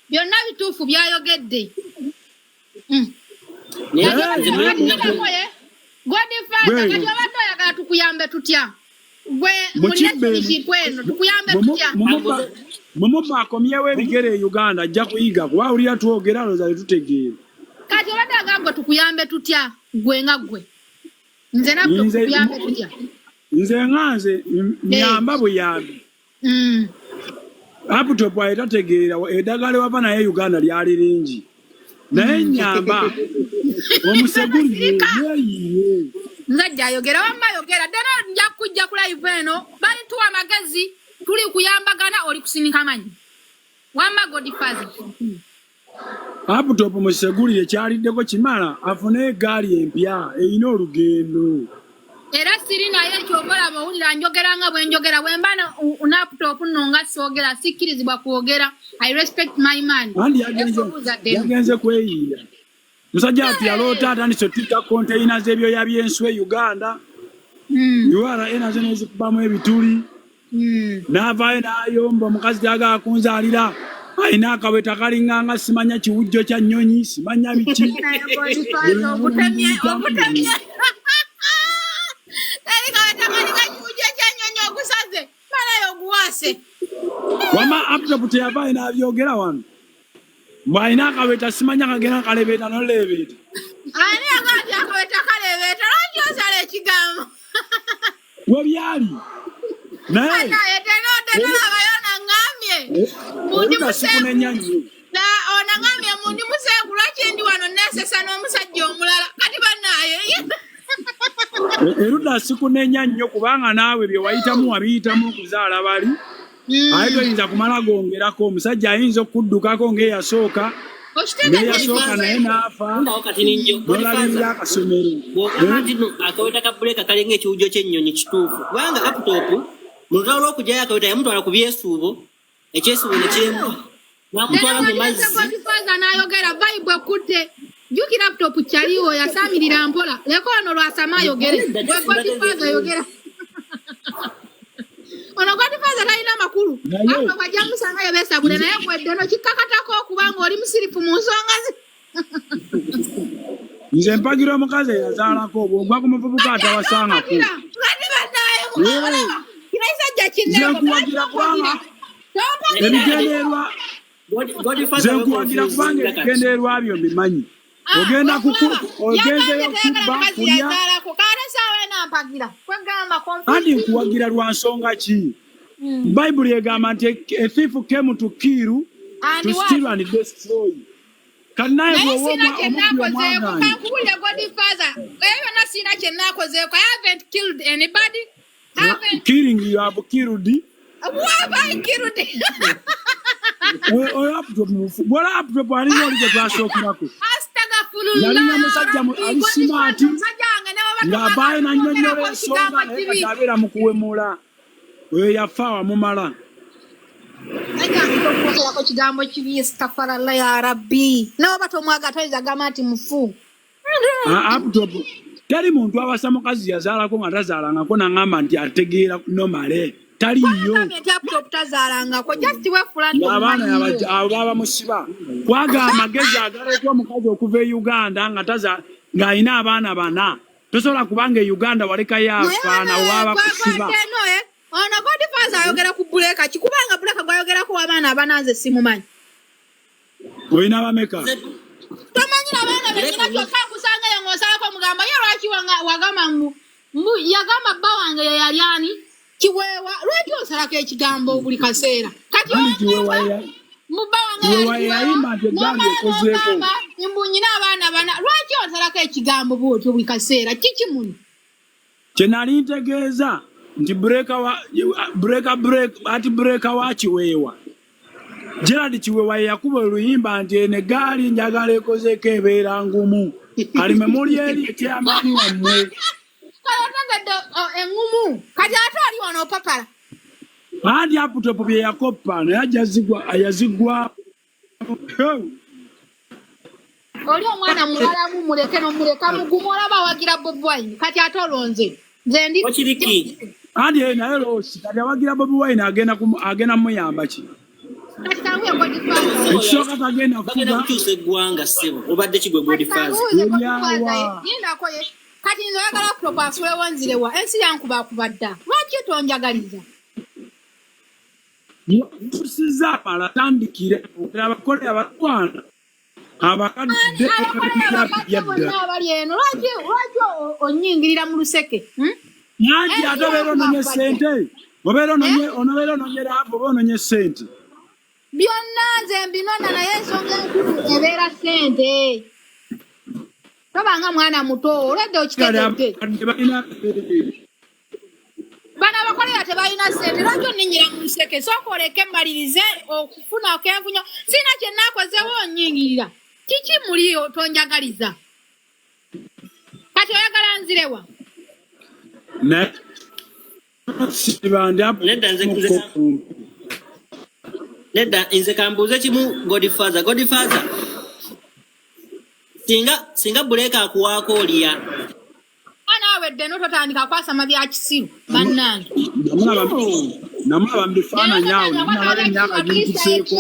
byonna bituufu byayogedde Godfather kati obadde oyagala tukuyambe tutya gwe muleadership eno tukuyambe tutya mumuba akomyewo ebigere e Uganda ajja kuyiga kuwawulira twogera loza tetutegeere kati obadde agambwe tukuyambe tutya gwe nga gwe nze nabwe tukuyambe tutya nze nganze nyamba buyambi laptop ayitategeera eddagala wava naye Uganda lyali lingi naye nyamba omuseguli yeyiye nzajja ayogera wamma ayogera Deno nja kujja ku live eno bali tuwa amagezi tuli kuyambagana oli kusinika manyi wamma Godfather laptop museguli ekyaliddeko kimala afune egaali empya eyina olugendo era siri naye kyobola bawulira njogera nga bwenjogera bwembana laptop nno nga soogera sikkirizibwa kwogera I respect my man andi yagenze kweyiira musajja ati yaloota atandise otuta containers ebyoya by'enswe Uganda URA nazo nezikubamu ebituli n'avaayo n'ayomba omukazi tyagala kunzaalira ayina akaweta kalinganga simanya kiwujjo kya nnyonyi simanya biki wama laptop teyavaayo n'abyogera wano bw'alina akaweta simanya kagenda kalebeeta nolebeeta ani agati akaweta kalebeeta lwaki osala ekigambo we byali naye abayo naŋŋambye sikunenya nnyo onaŋŋambye mundi museeku lwaki ndi wano nesesa n'omusajja omulala kati bannaaye erudda sikunenya nnyo kubanga naawe bye wayitamu wabiyitamu okuzaala bali aye toyinza kumala gongerako omusajja ayinza okuddukako ng'eyasooka neyasooka naye n'afa nolalirira akasomero akaweta ka buleka kalinga ekiwujjo ky'ennyonyi kituufu kubanga laptop mu lutalo lw'okugyayo akaweta yamutwala ku byesuubo ekyesuubo ne kiremu n'amutwala mu mazzi n'ayogera Bible ekudde jjuki laptop kyaliwo yasaamirira mpola leko wano lwasama ayogere Godfather ayogera ono Godfather talina makulu apo bajja musangayo beesabule naye Deno kikkakatako okubanga oli musirifu mu nsonga ze nze mpagira omukazi eyazaalako obwo ogwa ku muvubuka atawasangako zenkuwagira kubanga ebigendererwa byo mbimanyi ogenda ogenzeyo kubba kulya andi nkuwagira lwa nsonga ki Bible egamba nti a thief came to kill, to steal and destroy. Can I go I haven't killed anybody. Killing you have killed. What have I killed? What up to Paris? ng'avaayo n'annyonnyola ensonga naye kati abeera mu kuwemula oyo yafa wamumala ko kigambo kibi staffarallah ya rabbi n'oba tomwaga toyinza gamba nti mufu aputopu teri muntu awasa mukazi yazaalako nga tazaalangako n'aŋŋamba nti ategeera nomale taliyo abaana abo baba musiba kwaga amagezi agaleetwa omukazi okuva e Uganda ng'alina abaana bana tosobola kubanga e Uganda walekayo afaana waba kusiba ono Godfather ayogera ku buleka kikubanga buleka gwayogerako abaana abananze simumanyi olina bameka tomanyira abaana bekina kyokka kusanga yo ng'osalako mugamba ye lwaki wagamba yagamba bba wange ye yali ani kiweewa lwaki osalako ekigambo buli kaseera kati mubba wange mbunyina abaana bana lwaki osalako ekigambo bwotyo buli kaseera kiki muno kye nali ntegeeza nti breaka wa Kiweewa Gerald Kiweewa yakuba oluyimba nti ene gaali njagala ekozeeko ebeera ngumu kali memoli eri ekyamaani wammwe engumu kati ate oli wano opapala andi aputopu bye yakoppa naye yazigwa oli omwana mulalamu muleke nomuleka mugumu olaba wagira Bobi Wine kati ate olonze nze ndi okiriki andi naye loosi kati awagira Bobi Wine agenda muyamba ki kati kangu Godfather ekisooka tagenda bagenda kukyusa eggwanga ssebo obadde kigwe Godfather kati nze oyagala kutopa asulewo nzirewa ensi yankubakuba dda lwaki tonjagaliza tusiza amala tandikire abakole abatwana abakadde abali eno lwaki onyingirira mu luseke nanti ate obeera ononye sente obeera ononye laavu oba ononye sente byonna nze mbinona naye ensonga enkulu ebeera sente tobanga mwana muto olwedde okitegedde bana abakolera tebalina sente lwaki oninyira mu luseke sooka oleke mmalirize okufuna kenfunyo sina kye naakozewo onyingirira kiki muli tonjagaliza kati oyagala nzirewa nedda nze kambuuze kimu Godfather singa buleka akuwaako olya naawe Deno totandika kwasama bya kisiru bannange namulaba mubifaananyi awo namala emyaka gintuseeko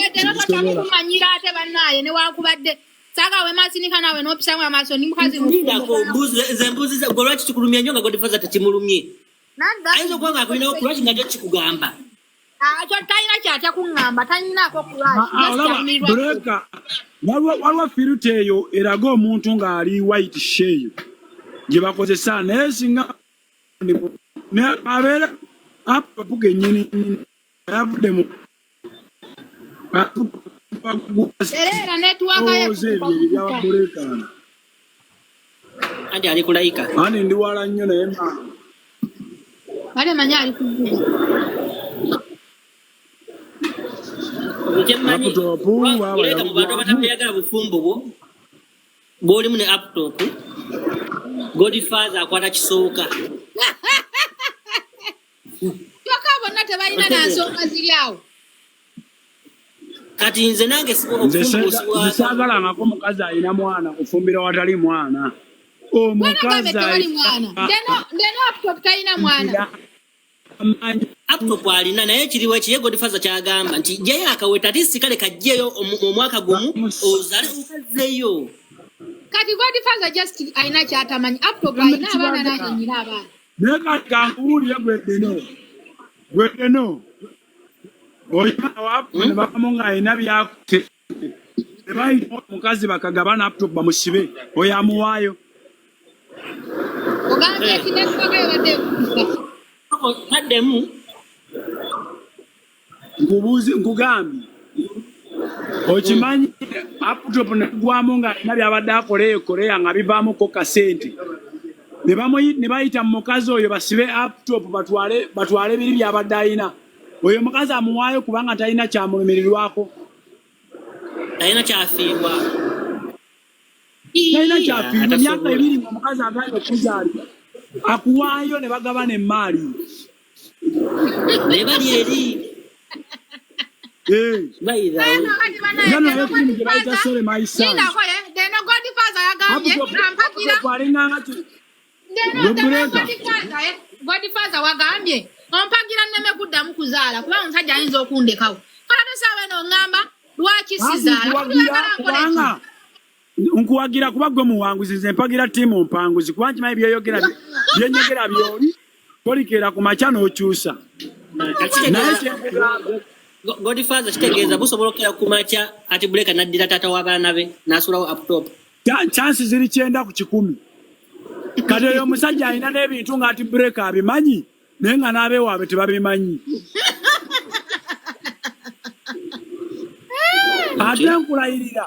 kumanyira ate bannaaye newakubadde saka wemasinika nawe nopisamu amaaso ni mukazi nze mbuuziza gwe lwaki kikulumya nnyo nga Godfather tekimulumye ayinza okuba nga akulinawo kulwaki nga tekikugamba kyo talina kyatya kuŋŋamba talinako kulwaki waliwo firuta eyo eraga omuntu ng'ali white shade gye bakozesa naye singa abeera apapuga ennyini avudde mu era netwakayo ebyababuleekaana anti ali kulayika andi ndi wala nnyo naye bale manya ali kuvuga kuleka mu bantu abatabeyagala bufumbo bwo bw'olimu ne laptop Godfather akwata kisooka kyokka bonna tebalina nansonga ziri awo kati nze nange saagalangako omukazi alina mwana kufumbira watali mwana omukazi Deno laptop talina mwana laptop alina naye kiriwo ekiye Godfather kyagamba nti jjayo akaweta ati kale kajjeyo omwaka gumu ozale okazeyo kati Godfather just alina kyatamanyi laptop alina abaana nayenyira abaana naye kati kankuwulire gwe Deno oyina wapu ne bakamu ng'alina byakute ne bayita omukazi bakagaba laptop bamusibe oyo amuwaayo ogambye ekinesoka ebadde addemu nkugambye okimanyi laptop negwamu ng'alina byabadde akola Korea nga bivaamuko kasente ne bayita mu mukazi oyo basibe laptop batwale biri byabadde alina oyo mukazi amuwaayo kubanga talina kyamulumirirwako talina kyafiibwa emyaka 2 omukazi agaanye okuzaalibwa akuwaayo ne bagabana emmaali ne bali eri Godfather wagambye ompagira nneme kuddamu kuzaala kubanga omusajja ayinza okundekawo kala tesaabe n'oŋŋamba lwaki sizaala nkuwagira kuba gwe muwanguzize mpagira ttiimu mpanguzi kuba nkimanyi byenyogera byoli tolikeera ku makya n'okyusa Godfather kitegeeza busobola okera ku makya ati Breaker naddira taata w'abaana be n'asulawo aptop chansi ziri 9 ku 10 kati oyo omusajja alina n'ebintu nga ati Breaker abimanyi naye nga n'abeewaabwe tebabimanyi ate nkulayirira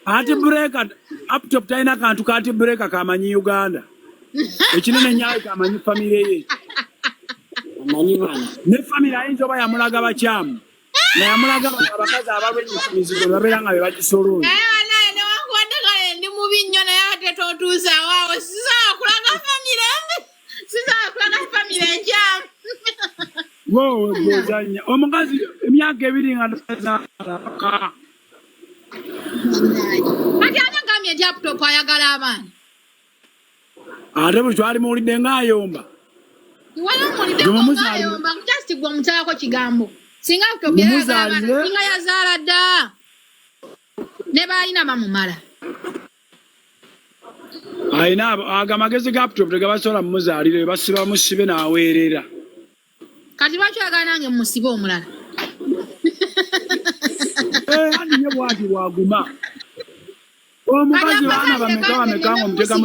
ati Breaker aptop talina kantu ka ati Breaker kamanyi Uganda ekinene nnyo kamanyi famire ye ne famire ayinza oba yamulaga bakyamu nayamulaga abakazi abalwenyimizigo babeera nga be bagisoloola ndi mubi nnyo naye ate totuusa waawo sisobola kulaga famire enkyamu wozanya omukazi emyaka 2 nga kati anagambye nti aputopu ayagala abaana ate bwe twali muwulidde ng'ayomba ayomba just gwe omukyalako kigambo singa aputopu singa yazaala dda ne baalina bamumala ayina aga magezi ga aputopu tegabasobola mumuzaalire basiba musibe n'aweerera kati lwaki oyagala nange mumusibe omulala aniye bwati bwaguma omukazi baana bameka ng'omutega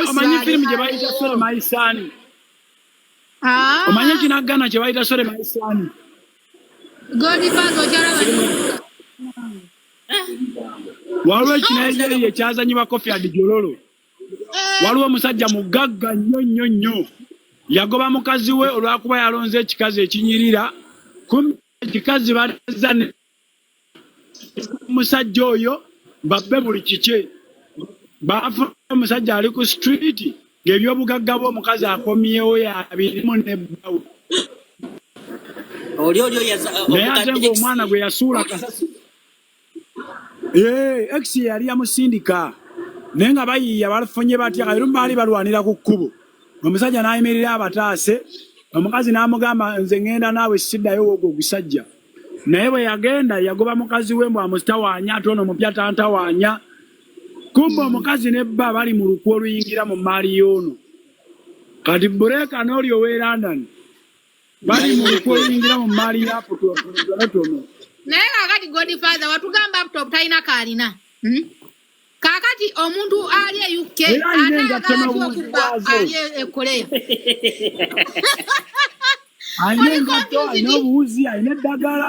omanyi firimu gye bayita sore maisaani omanyi ekinaggana kye bayita sore maisaani waliwo ekinayeyeeye ekyazanyibwa kofi adijololo waliwo omusajja mugagga nnyo nnyo yagoba mukazi we olwakuba yalonze ekikazi ekinyirira ekikazi bazane omusajja oyo babbe buli kike baafuna omusajja ali ku street ng'ebyobugagga bw'omukazi akomyewo yabirimu nebbawe naye ate ng'omwana gwe yasuula kasasi ex yali yamusindika naye nga bayiiya bafunye batya kairumu baali balwanira ku kkubo omusajja n'ayimirira abataase omukazi n'amugamba nze ŋŋenda naawe siddayo ogwo ogusajja naye bwe yagenda yagoba mukazi we mbw amusitawaanya ate ono mupya tantawaanya kumba omukazi nebba bali mu lukwo oluyingira mu maali y'ono kati Breaker n'oli ow'e London bali mu lukwo oluyingira mu maali y'aputotono naye kaakati Godfather watugamba aputopu talina kaalina kaakati omuntu ali e UK ate okuba ali e Korea alina engatto alina obuwuzi alina eddagala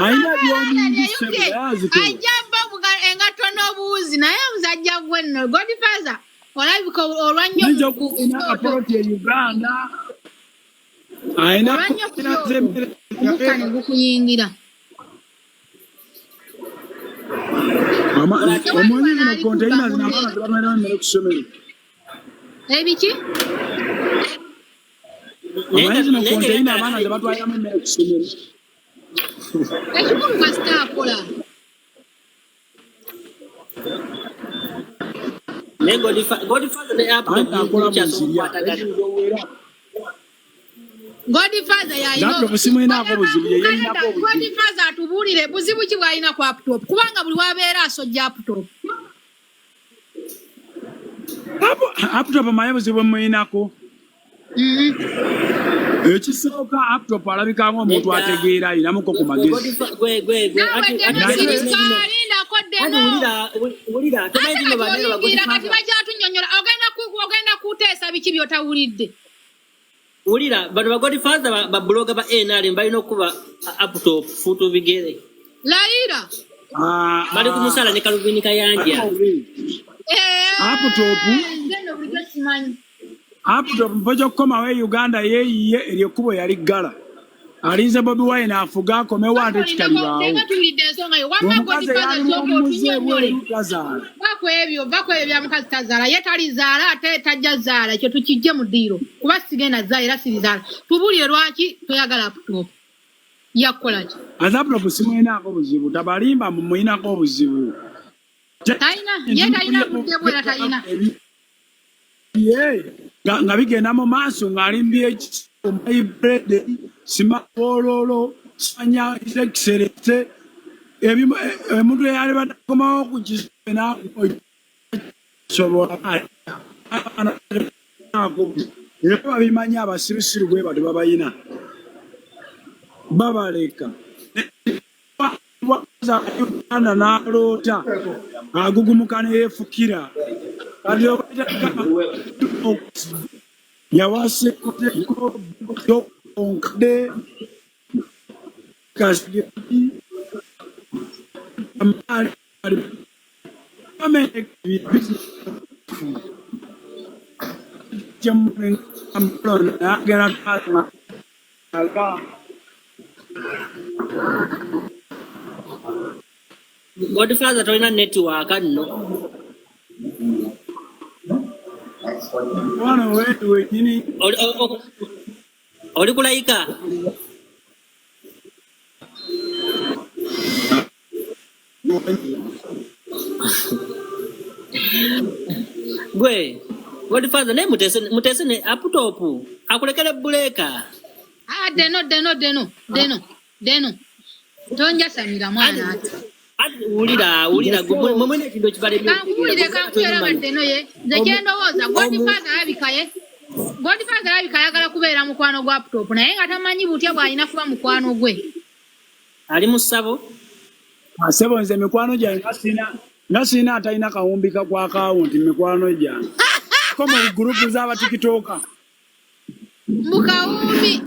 alina byomuyingisajjabba engatto n'obuwuzi naye omusajja gwe nno Godfather olabika olwannyo akapoloti e Uganda alina omukane gukuyingira omanyi zino konteyina zino abaana tebamaliramu emmere ku ssomero ebiki omanyi zino konteyina abaana tebatwaliramu emmere ku ssomero ekikulu kasita akola Godfather atubuulire buzibu ki bw'alina ku aputopu kubanga buli wabeera asojja aputopu aputopu maye buzibu muyinako ekisooka aputopu alabika ng'omuntu ategeera ayinamuko ku magezi kati bakyatunyonyola ogenda kuteesa biki by'otawulidde Ulira bano ba Godfather ba bloga ba NRM balina okuba aputopu futu bigere Laira bali ku musala ne Kaluvini Kayanja aputopu mpojo kukoma we Uganda yeeyiye eryo kubo yali ggala alinze Bobi Wine afuga akomewo ate kitalibaawo. Omukazi yali mumuze bweru tazaala. Bako ebyo bya mukazi tazaala ye talizaala ate tajja zaala ekyo tukijje mu ddiiro kuba sigenda zaala era sirizaala tubulire lwaki toyagala laptop yakola ki laptop simuyinaako buzibu tabalimba mumuyinako obuzibu talina budde bwera talina nga bigenda mu maaso ng'alimbye omuyibrede simaololo sanya ekiseretse emuntu eyali batakomawo ku kisena sobola era babimanya abasirusiru bwe bati babayina babaleka uganda n'aloota agugumuka neyeefukira yawaseonkade Godfather tolina network nno. Wana wetu wengine oli kulayika gwe Godfather ne mutese ne laptop akulekere buleka. Deno tonja samira mwana ati ulira mwene kindo kibale kankulire kankera Deno ye zekendo woza Godfather abika yagala kubeera mukwano gwa laptop naye nga tamanyi butya bwalina kuba mukwano gwe ali musabo asebo nze mikwano gyange nasina atalina kawumbika kwa account mikwano gyange ko mu gurupu z'aba tikitoka mukawumbi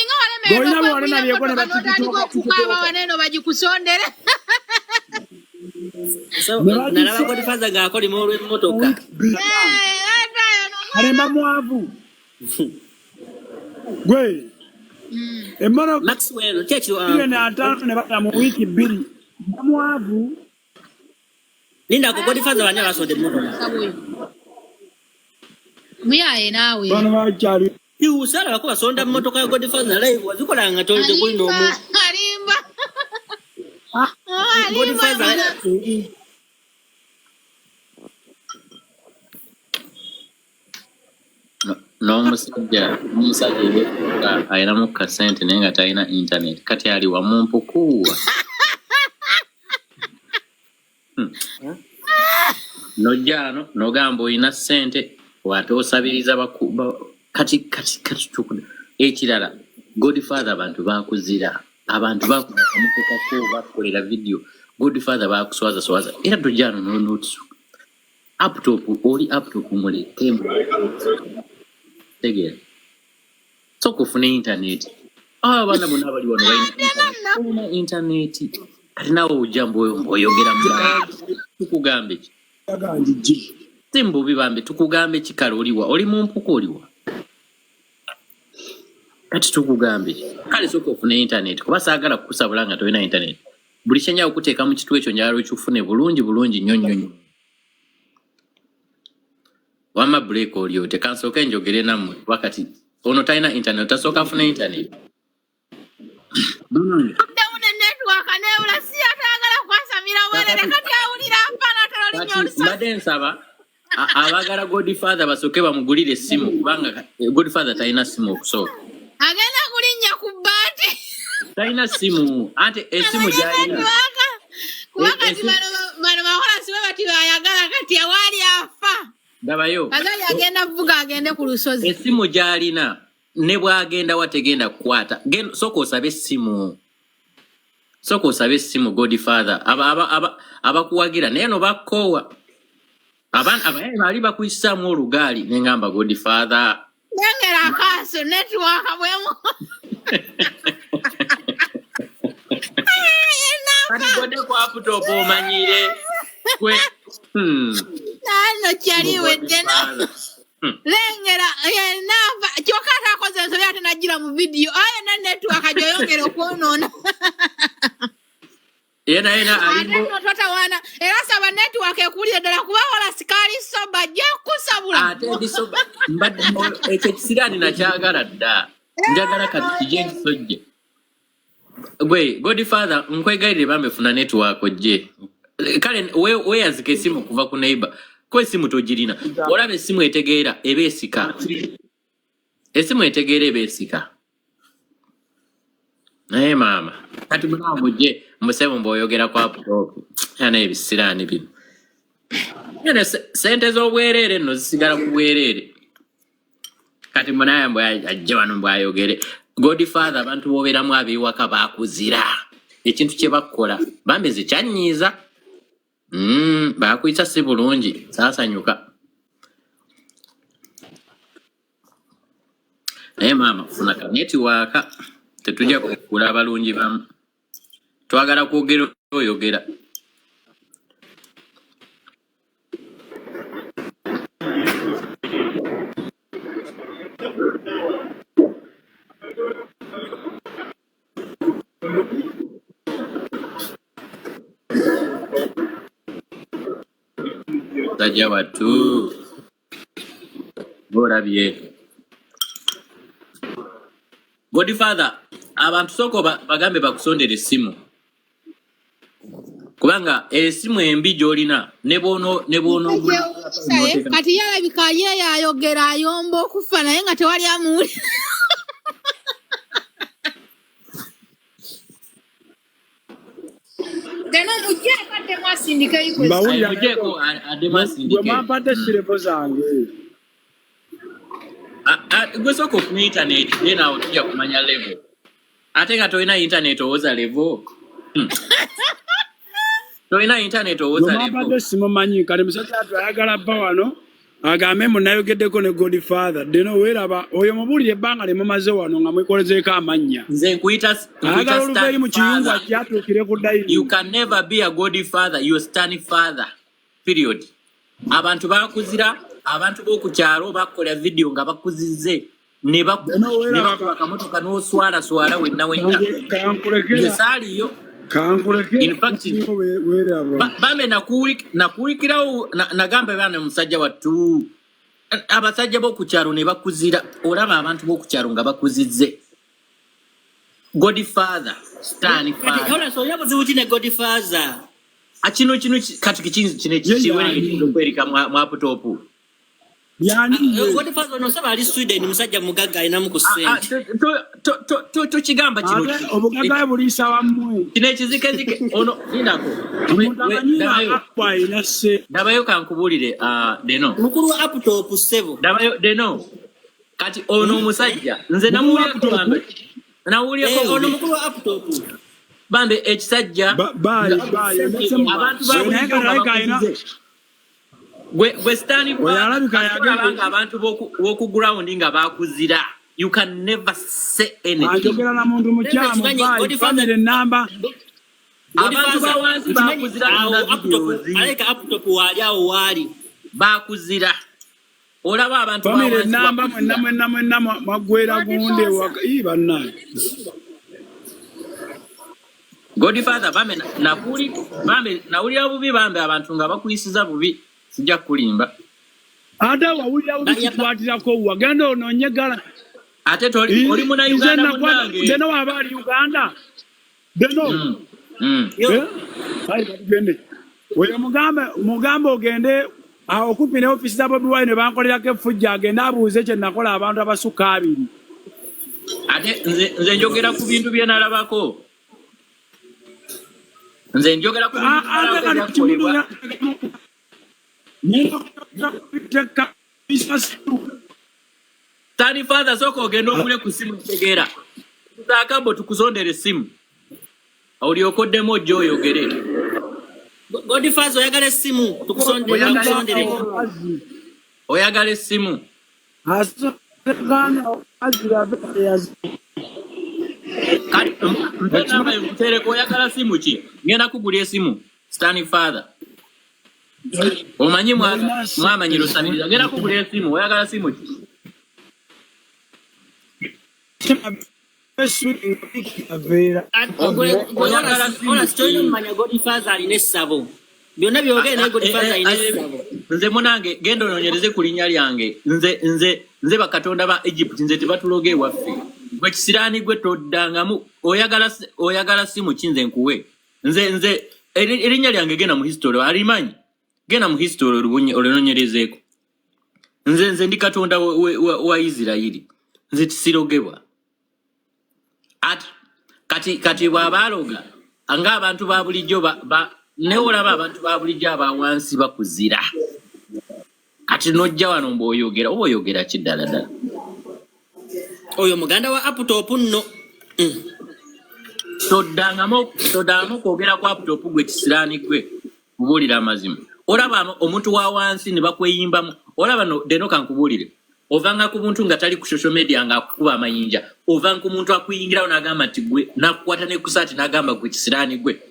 nga Goina bwana na byeko ne batikitoka kukaba waneno bajikusondere so nalaba Godfather gakoli mu motoka Aremba mwavu. Gwe. Emoro Maxwell chechi ile na atano ne bata mu wiki 2. Mwavu. Linda ko Godfather wanyala so de motoka. Muyaye nawe. Bana bachari. Usala bako basonda motoka ya Godfather live wazikola ngatoje kuli no mu. Alimba. Godfather n'omusajja ayinamu kasente naye nga talina internet kati ali wamumpukuwa nojjano nogamba olina ssente wate osabiriza kati ekirala Godfather abantu bakuzira abantu bakukamukukako bakolera video Godfather bakuswaza era tojjano nonotisu laptop oli laptop mulekemu tegera so kufuna internet abana bonna bali wano bayina internet kati nawe ujambo oyogera mu tukugambe timbo bibambe tukugambe kikalo oli mumpuko oliwa kati tukugambe kale so kufuna internet kuba saagala kukusabula nga toyina internet buli kyenya okuteeka mu kitu ekyo njalo ekifune bulungi nnyonnyonyo wama break olio te kansoka njogere namwe wakati ono talina internet tasoka afuna internet ndawune network neula si atagala kwasamira wale kati awulira mpana tololi nyolisa badensaba abagala Godfather basoke bamugulire simu kubanga Godfather talina simu okusoka agenda kulinnya ku bati talina simu ate esimu jalina wakati bano bakola siwe bati bayagala kati awali afa dabayo kazali agenda vuga agende ku lusozi esimu jalina ne bwagenda wategenda kukwata soko osabe simu Godfather abakuwagira naye no bakowa abaye bali bakuyisaamu olugaali nengamba Godfather nengera akaso network bwemo kati gode kwa laptop omanyire kwe nano kyali wedena lengera nava kyokata akoze ensobi ate najira mu video aye na network ajoyongera okwonona yena alimbo tota wana era saba network ekulire dala kuba wala sikali soba je kusabula ate disoba mbadde ekyo kisirani na kyagala dda njagala kati kijenge sojje gwe Godfather nkwegaire bambe funa network ojje kale we yazike esimu kuva ku neighbor ko esimu tojirina olabe esimu etegeera ebesika esimu etegeera ebesika naye mama kati munambo je musebo mboyogera kwa laptop yana ebisirani bino yana sente z'obwerere no zisigala ku bwerere kati munayambo ajje wano mbwayogere Godfather abantu boberamu abiwaka bakuzira ekintu kye bakola bambeze kyanyiza bakwita si bulungi saasanyuka naye mama funa ka network tetujja kukula abalungi bamu twagala kwogera oyogera tajja watu bora bye Godfather abantu soko bagambe bakusondera esimu kubanga esimu embi gyolina ne bono kati yalabika ye yayogera ayomba okufa naye nga tewali amuli Deno mujje akadde mwasindika iko mujeko ade masindike mwapate sirepo zange gwe soko ku internet dena otujja kumanya level ate nga toyina internet owoza level toyina internet owoza level mwapate simumanyi kale musajja atwayagala bba wano agambe munayogeddeko ne Godfather Deno weeraba oyo mubulire ebbanga limumaze wano nga mwekolezeeko amannya nze nkuyita olubeeri mu kiyungu kyatuukire ku dayini. You can never be a Godfather, you stand father period. Abantu bakuzira abantu b'okukyalo bakola video nga bakuzizze ne bakuba kamotoka n'oswala swala wenna yesaaliyo in fact bambe nakuwikirawo nagambe bana musajja wattu abasajja b'okukyalo ne bakuzira olaba abantu b'okukyalo nga bakuzizze Godfather stand father hola so yabo ziwutine Godfather kino kati kino kiwere kwerika mu laptop yani Godfather no saba ali Sweden musajja mugagga ina mu kusente to kigamba kino obugagga bulisa wamwe kino ekizike ono inako dabayo kankubulire Deno mukuru wa laptop sebo dabayo Deno kati ono musajja nze namuya kubamba nawuliyeko ono mukulu wa laptop bambe ekisajja abantu gwe stani oyalabika abantu boku ground nga bakuzira you can never say anything ajogera na mundu mukyamu family number abantu bawansi bakuzira aleka laptop wali awo wali bakuzira olaba abantu bawansi mwenna magwera gunde bannange Godfather bambe nawulira bubi bambe abantu nga bakuyisiza bubi sijja kulimba ate wawulira bubi kitwatirako wagenda ononyegala ate oli muna Uganda munange Deno waba ali Uganda Deno gende oyo mugambe ogende okupi ne ofisi za Bobi Wine bankolerako efujja agende abuuze kye nakola abantu abasukka 2 ate nze njogera ku bintu bye nalabako nze njogera ku bintu Tani father soko ogenda okule ku simu tegeera takambo tukuzondere simu oliokoddemu ojjo oyogere Godfather oyagala simu tukusondere oyagala simu oyagala simu ki ngenda kugulya simu Stani father Omanyi mwamanyi lusabiriza gera kugula esimu oyagala simu ki? Byonna byogere naye Godfather alina essabo. Nze munange genda onoonyereze ku linnya lyange nze bakatonda ba Egypt nze tebatuloge ewaffe gwe kisiraani gwe toddangamu oyagala simu ki nze nkuwe nze erinnya lyange genda mu history alimanyi genda mu history olinoonyerezeeko nze ndi katonda wa Isirayiri nze tisirogebwa kati bw'abaaloga ng'abantu ba bulijjo ne olaba abantu ba bulijjo abawansi bakuzira kati nojja wano mb'oyogera oba oyogera kiddala oyo muganda wa aputop nno toddangamu kwogera ku aputop gwe kisiraani gwe kubuulira amazima olaba omuntu wa wansi ne bakweyimbamu olaba no Deno kankubuulire ovanga ku muntu nga tali ku social media ng'akukuba amayinja ovanga ku muntu akuyingirawo n'agamba nti gwe nakukwata ne kusaati n'agamba gwe kisiraani gwe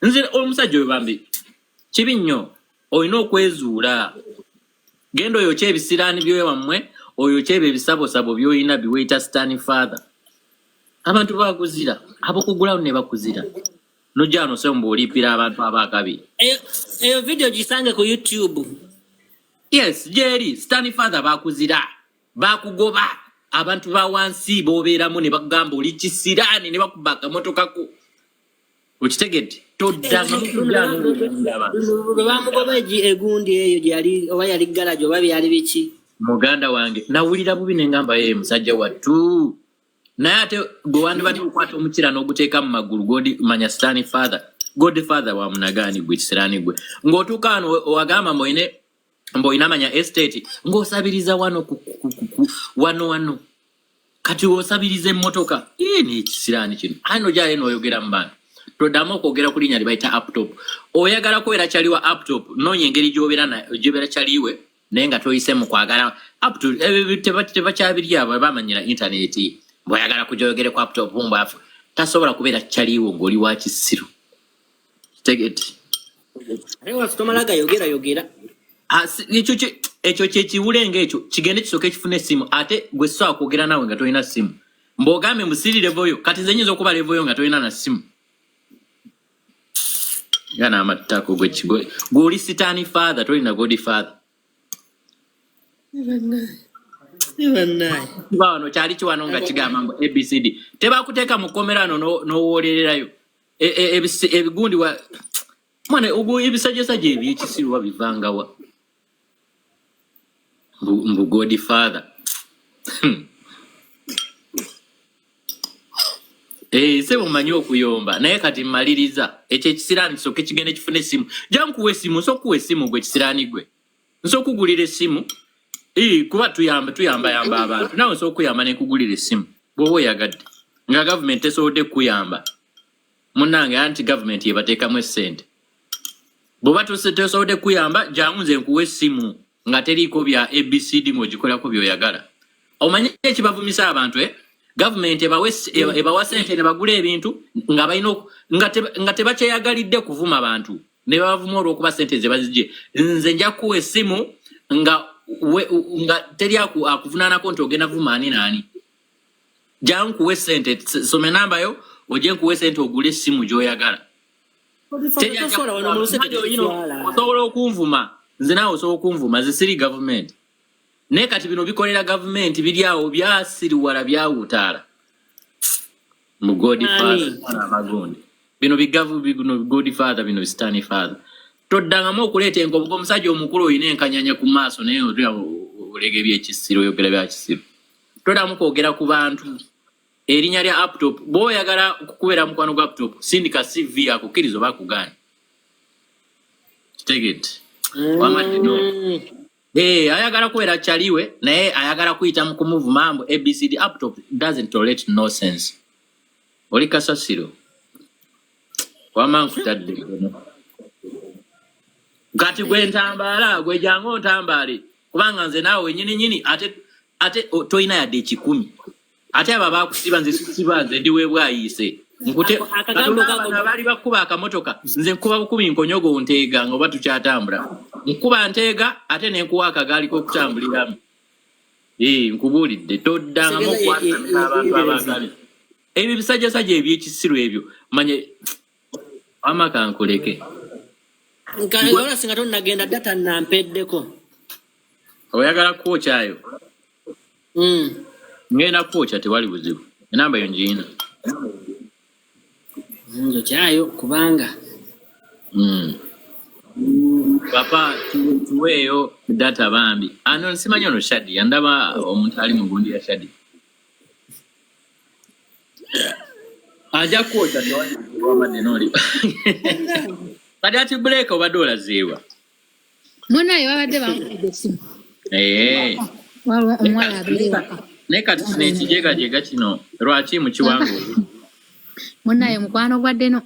nze omusajja oyo bambi kibi nnyo olina okwezuula genda oyokya ebisiraani by'ewammwe oyokya ebyo ebisabosabo by'olina biweyita stand father abantu bakuzira abokugulawo ne bakuzira nojja wano so mb'oliipira abantu abakabi eyo video gisange ku YouTube. Yes jeri stand father bakuzira bakugoba abantu ba wansi bobeeramu ne bagamba oli kisiraani ne bakubaka motokako ukitegedde bamugoba egundi eyo gyali oba yali galaji oba byali biki muganda wange nawulira bubi nengamba ye musajja wattu naye ate gwe wandibadde kukwata omukira n'oguteeka mu magulu godi manya stand father Godfather wa munagaani gwe kisiraani gwe ng'otuuka wano owagamba mboyina manya estate ng'osabiriza wano kati osabiriza emmotoka ni ekisiraani kino ano gyali n'oyogera mu bantu toddamu okwogera ku linnya libayita aptop oyagala kubeera kyaliwa aptop noonya engeri gy'obeera kyaliwe naye nga toyise mu kwagala aptop tebakyabirya abo bamanyira intaneti bw'oyagala kujogere ku aptop mbwafu tasobola kubeera kyaliwo ng'oli wa kisiru tegeti tomalaga yogera ekyo kyekiwulenga ekyo kigende kisooka ekifuna essimu ate gwe sobola kwogera nawe nga tolina ssimu mb'ogambe musiri levoyo kati nze nyinza okuba levoyo nga tolina na ssimu gana amatako gwoli stand father tolina Godfather bano kyali kiwano nga kigamba mbu ABCD tebakuteeka mu kkomerano n'owolererayo ebigundi mwana ebisajjasajja ebyekisiru babivangawa mbu Godfather se mumanyi okuyomba naye kati mmaliriza ekyo ekisiraani kisooke kigende kifuna essimu jankuwa essimu nsokuwa essimu gwe kisiraani gwe nsokugulira essimu kuba tuyamba abantu nawe nsokuyamba nekugulira essimu bw'oba oyagadde nga gavumenti tesobodde kukuyamba munnange anti gavumenti yebateekamu essente bw'oba tesobodde kukuyamba jangu nze nkuwa essimu nga teriiko bya ABCD ng'ogikolako by'oyagala omanyi ekibavumisa abantu gavumenti ebawa sente ne bagula ebintu nga balina nga tebakyeyagalidde kuvuma abantu ne bavuma olw'okuba sente ze bazigye nze nja kuwa essimu nga teri akuvunaanako nti ogenda vuma ani naani jangu nkuwa sente some nambayo ojje nkuwa sente ogule essimu gy'oyagala osobola okunvuma nze naawe osobola okunvuma ze siri gavumenti naye kati bino bikolera gavumenti biri awo byasiriwala byawutaala mu Godfather amagonde bino Godfather bino stand father toddangamu okuleeta enkobogo omusajja omukulu oyina enkanyanya ku maaso naye olega ebyekisiru oyogera bya kisiru toddamu kwogera ku bantu erinnya lya aptop bw'oyagala okukubeera mukwano gwa aptop sindika CV akukkiriza oba akugaanya kitegete wamadde no ayagala kubeera kyaliwe naye ayagala kuyita mu kumuvuma mbu ABCD aptop doesn't tolerate nonsense oli kasasiro wamankutadde kati gwe ntambala gwe jangu ontambaale kubanga nze naawe nyini ate toyina yadde 10 ate aba bakusiba nze sisiba nze ndiwe bwayise Nkute abali bakuba akamotoka nze nkuba 10 nkonyogo nteega ngoba tukyatambula nkuba nteega ate nenkuwa akagali ko kutambuliramu nkubulidde toddanga mu kwata abantu abagali ebyo bisajja ebyekisiru ebyo manye amaka nkuleke Ngala singa tonnagenda data nampeddeko oyagala kwochayo ngenda kwocha tewali buzibu enamba yo njina nzo chayo kubanga papa tuweyo data bambi ano nsimanyo no shadi andaba omuntu ali mu gundi ya shadi aja kwocha tewali wama denoli kadi ati break obadola zewa Munayo babadde bakubye simu. Omwala abirewa. Neka tusine kijega kino lwaki mu kiwango. Munayo mukwano gwa Deno.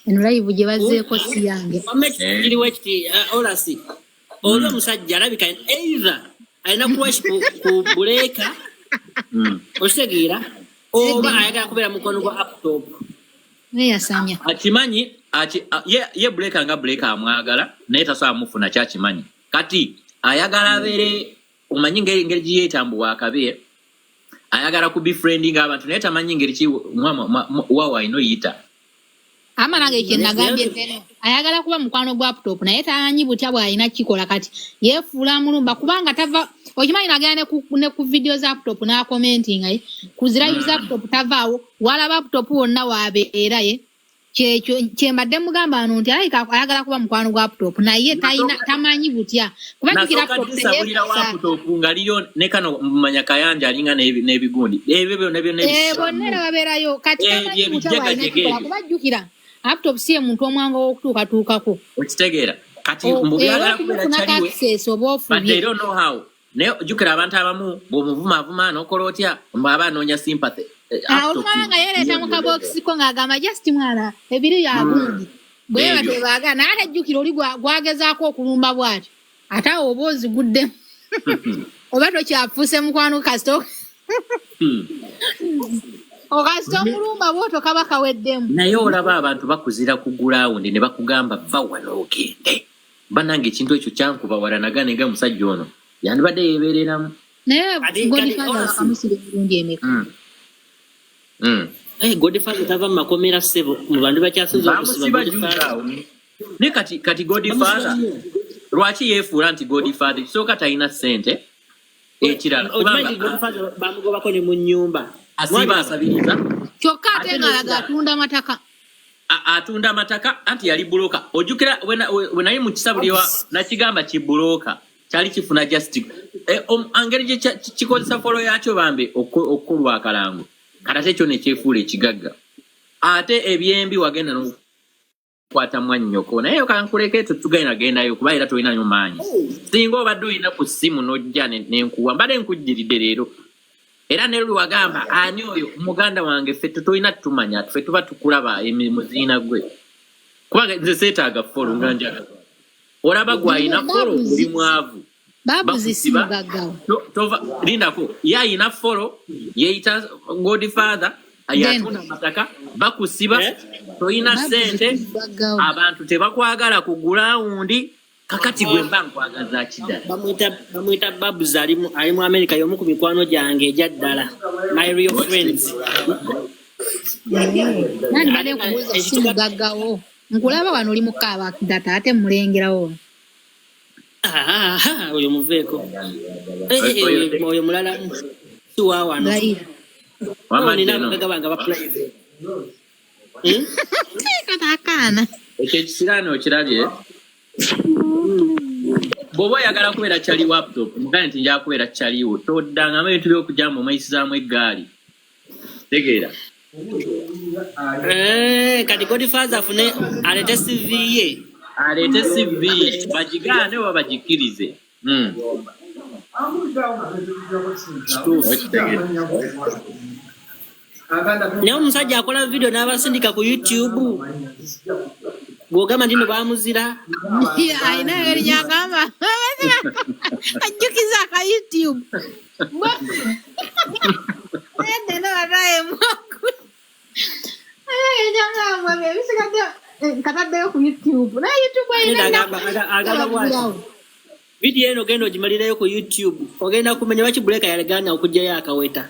Eno live gye bazzeeko si yange. Kiri wekiti olasi. Olwo musajja alabika either alina kuwashi ku breaka. Osegira oba ayagala kubeera mukono gwa laptop. Yasanya. Akimanyi ye breaka nga breaka amwagala naye tasobola mufuna kyakimanyi kati ayagala abeere omanyi ngeri giyetambuwa akabe ayagala ku befriending abantu naye tamanyi ngeri ki wawa inoyita amanage kyenagambye Deno ayagala kuba mukwano gwa laptop naye tamanyi butya bw'alina kikola kati yeefuula mulumba kubanga tava okimanyi nagenda ne ku video za laptop na commenting ayi kuzira za laptop tavaawo wala laptop wonna waabeera ye kyembadde mugamba nti ayagala kuba mukwano gwa laptop naye tamanyi butya kuba kiki laptop nga liyo ne kano mumanya kayanja alinga n'ebigundi ebyo bonna babeerayo kati kuba jjukira laptop si ye muntu omwango w'okutuukatuukako okitegeera kati mbubyagala kubeera kyaliwe but they don't know how naye jjukira abantu abamu bw'omuvumavuma n'okola otya mbaba anoonya sympathy olumala nga yereeta mu kabokisi ko ng'agamba just mwana ebiri yagundi bwe batebaaga naye ate jjukira oli gwagezaako okulumba bw'atyo ate awo oba oziguddemu oba tokyafuuse mukwano kasito okasito omulumba bw'oto kaba kaweddemu naye olaba abantu bakuzira ku gulawundi ne bakugamba va wano ogende banange ekintu ekyo kyankuba walanagane nga musajja ono yandibadde yeebeereramu naye Godfather akamusira ebirungi emeka Godfather tava mu makomera ssebo mu bantu bakyasinza okusiba Godfather ne kati Godfather lwaki yeefuula nti Godfather kisooka talina ssente ekirala Godfather bamugobako ne mu nnyumba asiba asabiriza kyokka ate ng'alaga atunda amataka anti yali buloka ojjukira we nali mu kisabulirwa nakigamba kibuloka kyali kifuna just angeri gye kikozesa folo yakyo bambe okukolwa akalango kati ate kyo ne kyefuula ekigagga ate ebyembi wagenda n'okukwata mwannyoko naye kankuleke tetugenda gendayo kuba era tolinayo maanyi singa obadde olina ku ssimu n'ojja n'enkuwa mbadde nkujjiridde leero era ne luli wagamba ani oyo muganda wange ffe tetolina tumanya ffe tuba tukulaba emirimu ziina gwe kubanga nze seetaaga folo nga njagala olaba gw'alina folo oli mwavu lindako ye alina folo yeeyita Godfather yatunda amataka bakusiba tolina ssente abantu tebakwagala ku gulawundi kakati gwe mba nkwagaza kiddala bamwita Babs ali mu America y'omu ku mikwano gyange ejja ddala my real friends nani bade kubuuza simugaggawo nkulaba wano oli mukaaba data ate mulengerawo oyo muveeko oyo mulala siwa wano nina abagagga bange aba private katakaana ekyo ekisiraani okirabye bw'oba oyagala kubeera kyali laptop mugane nti njala kubeera kyaliwo toddangamu ebintu by'okujjamu omuyisizaamu eggaali tegeera kati Godfather afune aleete CV ye bagigaane oba bagikkirize naye omusajja akola video n'abasindika ku YouTube bw'ogamba nti no bamuzira ayina erinyagamba ajjukiza aka YouTube Deno ataye mwaku nyanga mwe bisikade kataddeyo ku YouTube. Na YouTube ayina video eno gendo jimalirayo ku YouTube. Ogenda kumenya wachi buleka yalegana okujjayo akaweta.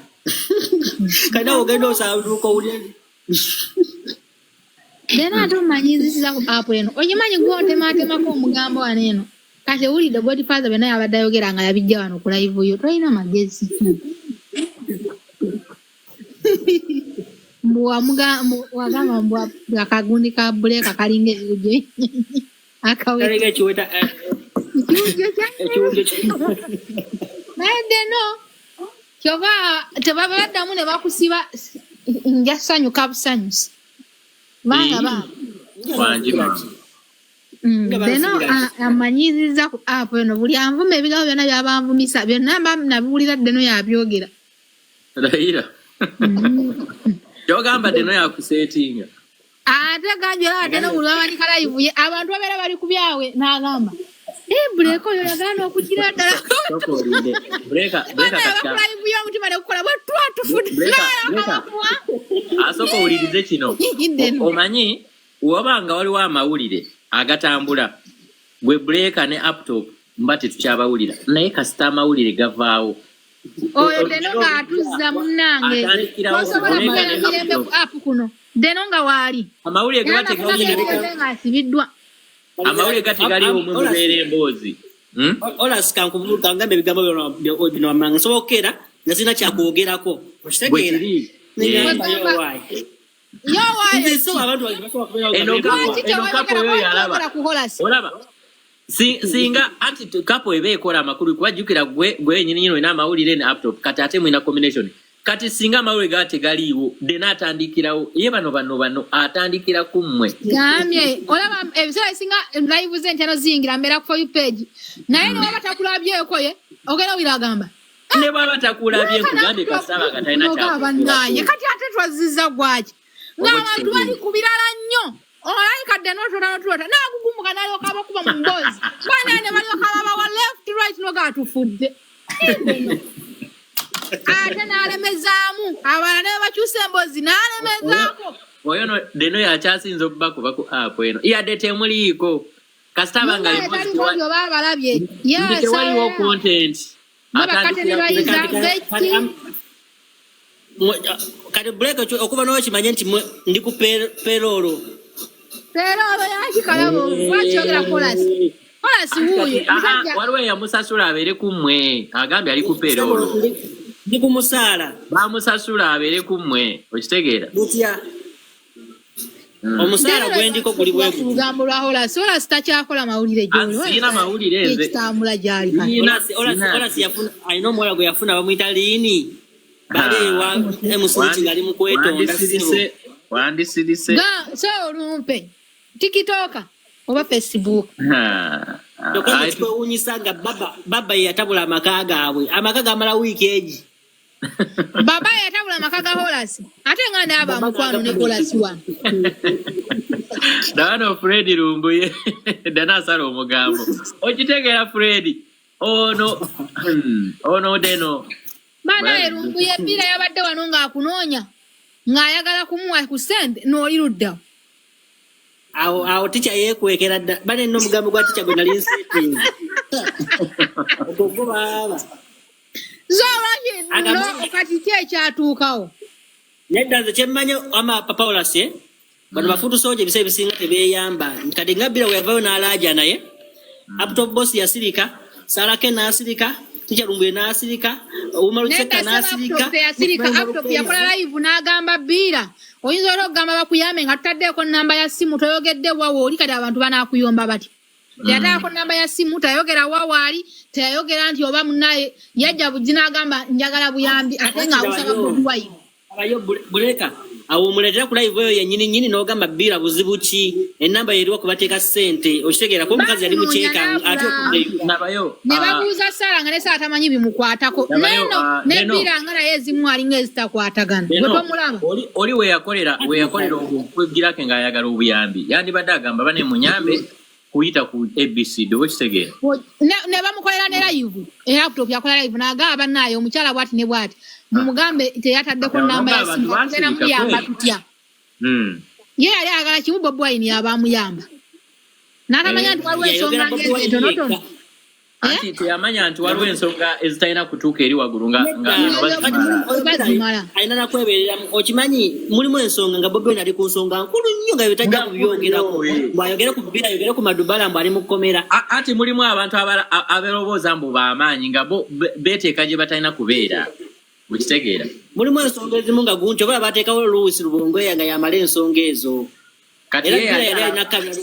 Kana ogenda osabuko uli. Dena tumanyizisiza ku app eno. Ojimanyi gwotematema ko omugambo waneno. Kati ulidde Godfather bena yabadde ayogera nga yabijja wano ku live yo. Toyina magezi. Wagamba mbwa akagundi ka buleka kalinga ekiguje. Akaweta. Kalinga chiweta. Deno. Tebaba baddamu ne bakusiba njasanyuka busanyusi. Banga ba. Wanjima. Deno amanyiziza ku app eno buli anvuma ebigawo byonna byabanvumisa byonna nabiwulira Deno yabyogera. Raira. Yogamba Deno yakusetinga. Ate ganjera Deno buli wabanika live ye abantu babeera bali ku byawe n'agamba. Breko yo yagana okugira ddala. Breka kaka. Live yo mutima ne kukola bwe twatufudde. Asoko ulirize kino. Omanyi wabanga waliwo amawulire agatambula gwe breka ne laptop mbate tukyabawulira naye kasita amawulire gavaawo. Oyo Deno ng'atuzza munnange. Osobola kubeera mirembe ku app kuno. Deno nga waali. Amawulire gasibiddwa. Amawulire gategali omwe mubeera emboozi. Ola sikankubuuka ngambe ebigambo bino wammanga nsobola okukeera nga sirina kyakwogerako. Okitegeera? Olaba singa anti kapo ebe ekola amakulu kubajjukira gwe nyininyino ina amawulire ne laptop kati ate mwina combination kati singa amawulire gategaliiwo Deno atandikirawo ye bano atandikira ku mmwe gamye olaba ebiseera singa live ze ntano ziyingira mbeera ku for you page naye ne waba takulabyeko ye ogenda wiragamba ne baba takulabye nkugambe kasaba katalina kyabanaye kati ate twazizza gwaki ng'abantu bali ku birala nnyo olayika Deno totota naagugumuka nalyokaaba kuba mu mboozi banene balyokaaba wa left right nogaatufudde ate n'alemezaamu abalala ne bakyusa emboozi n'alemezaako oyo no Deno yakyasinza okubakuba ku app eno yadde temuliiko kasita abanga balabye tewaliwo content kati buleka okuba n'okimanye nti ndi ku peroolo yakikalabo wakyogera kolasi wuuyo waliwo eyamusasula abeere ku mmwe agambye ali ku peroolo ndi ku musaala bamusasula abeere ku mmwe okitegeera butya omusaala gwendiko guli bwelugambo lwa holasi takyakola mawulire sirina mawulire nze ekitambula gyali olasi alina omuwala gwe yafuna bamwita liini baleewa emusuuti ngali mu kwetonda wandisirise so olumpe tikitoka oba Facebook kikwewuunyisa nga baba yeyatabula amaka gaabwe amaka gamala wiiki egi baba yeyatabula amaka ga holasi ate nga naaba mukwano ne holasi wano dawano Fred Lumbuye Deno asala omugambo okitegeera Fred ono Deno banaye Lumbuye Biira yabadde wano ng'akunoonya ng'ayagala kumuwa ku sente n'oliruddawo awo ticha yeekwekera dda bane nno omugambo gwa ticha gwe nali nsiitinga okugobaaba kati ki ekyatuukawo nedda nze kyemmanye papa olase bano bafutusooja ebiseera ebisinga tebeeyamba kati nga Biira weyavayo n'alaaja naye laptop boss yasirika Sarake n'asirika ticha Lumbuye n'asirika Umaruseka n'asirika laptop yakola live n'agamba Biira oyinza okugamba bakuyambe nga tutaddeeko namba ya simu toyogedde wawo oli kati abantu banaakuyomba bati yataako namba ya simu tayogera wawaali teyayogera nti oba munaye yajja bujji n'agamba njagala buyambi ate ng'awusaba muduwayi abayo buleka awo omuleetera ku live eyo yennyini n'ogamba Biira buzibu ki ennamba yeriwa kubateeka ssente okitegeera ko omukazi yali mukyeka ate nabayo ne babuuza Saara nga ne Saara tamanyi bimukwatako neno ne Biira nga naye ezimu alinga ezitakwatagana gwe tomulaba oli weyakolera okukwegirake ng'ayagala obuyambi yandibadde agamba bane munyambe kuyita ku ABC oba okitegeera ne bamukolera ne live era laptop yakola live n'agamba bannaye omukyala bwati ne bwati mumugambe teyataddeko namba ya simu era muyamba tutya ye yali agala kimu Bobi Wine yabamuyamba n'akamanya nti waliwo ensonga ntonotono anti teyamanya nti waliwo ensonga ezitalina kutuuka eri waggulu nga alina nakweberera okimanyi mulimu ensonga nga Bobi Wine ali ku nsonga nkulu nnyo nga yotajja kubyogerako bw'ayogera ku Biira ayogera ku Madubala mbu ali mu kkomera ati mulimu abantu aberobooza mbu b'amaanyi nga bo beeteeka gye batalina kubeera mukitegeera mulimu ensonga ezimu nga gunti oba bateekawo Louis Lubongoya nga yamala ensonga ezo kati yalina kati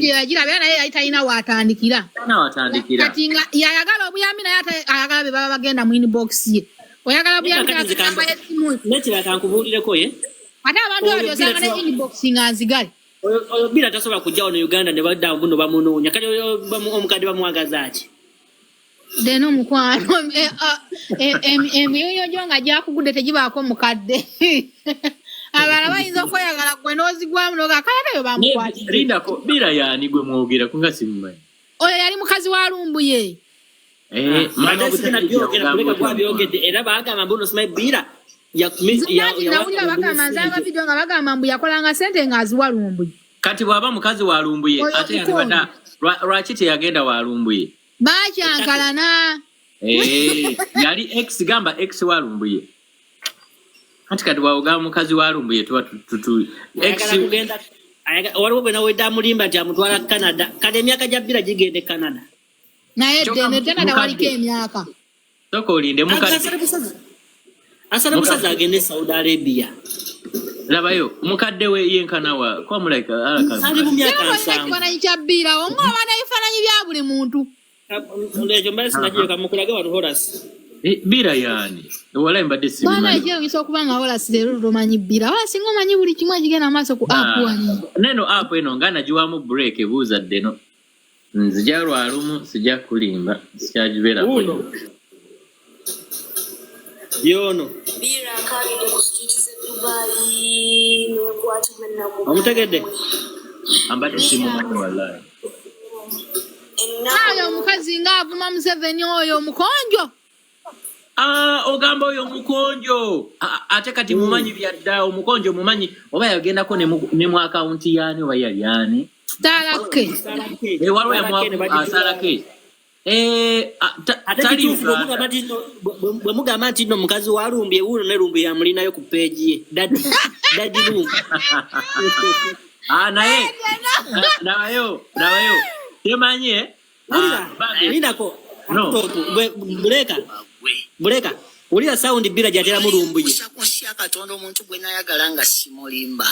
yagirabera naye yali talina watandikira kati nga yayagala obuyambi naye ayagala be baba bagenda mu inbox ye oyagala obuyambi nekira kankubuulireko ye ate abantu abali osanga ne inbox nga nzigale oyo Biira tasobola kujja wano Uganda ne badda buno bamunoonya kati omukadde bamuwagaza ki Deno mukwano emiyonyo gyo nga gyakugudde tegibaako mukadde abala bayinza okweyagala gwe n'ozigwamu nogakalayo bamukwatira lindako Biira yaani gwe mwogera kunga simumanyi oyo yali mukazi wa Lumbuye era bagamba mbu nosimaye Biira nawulira bagamba nzanga vidiyo nga bagamba mbu yakolanga sente nga aziwa Lumbuye kati bw'aba mukazi wa Lumbuye ate yandibadda lwaki teyagenda wa Lumbuye bakyankalana yali ex gamba ex wa Lumbuye ati kati bwawogamba mukazi wa Lumbuye tuba waliwo bwe nawedde amulimba nti amutwala Canada kale emyaka gya Biira gigende Canada naye Canada waliko emyaka soka olinde asala musaza agende Saudi Arabia labayo mukadde we yenkanawa kwa mulaika ali mu myaka 7 ekifaananyi kya Biira omwaba n'ebifaananyi bya buli muntu ekyo mbale sinagiyo kamukulage wano Horace Biira yaani wala mbadde simanyi ekyo oyinza okuba nga Horace leero tomanyi Biira wala singa omanyi buli kimu ekigenda maaso ku app wano neno app eno nga nagiwamu break ebuuza Deno nzija lwalumu sijja kulimba sikyagibeerako yono omutegedde ambadde simumanyi wallahi ayo omukazi ng'avuma Museveni oyo omukonjo ogamba oyo omukonjo ate kati mumanyi byadda omukonjo mumanyi oba yagendako ne mu akawunti yaani oba yali ani Starake waliwo yamuasalake bwe mugamba nti nno mukazi wa Lumbuye wuuno ne Lumbuye yamulinayo ku peegi ye dadi Lumbu naye nabayo temanyi lindako buleka ulira saundi Biira gyatera mu Lumbuye Katonda omuntu gwe nayagala nga simulimba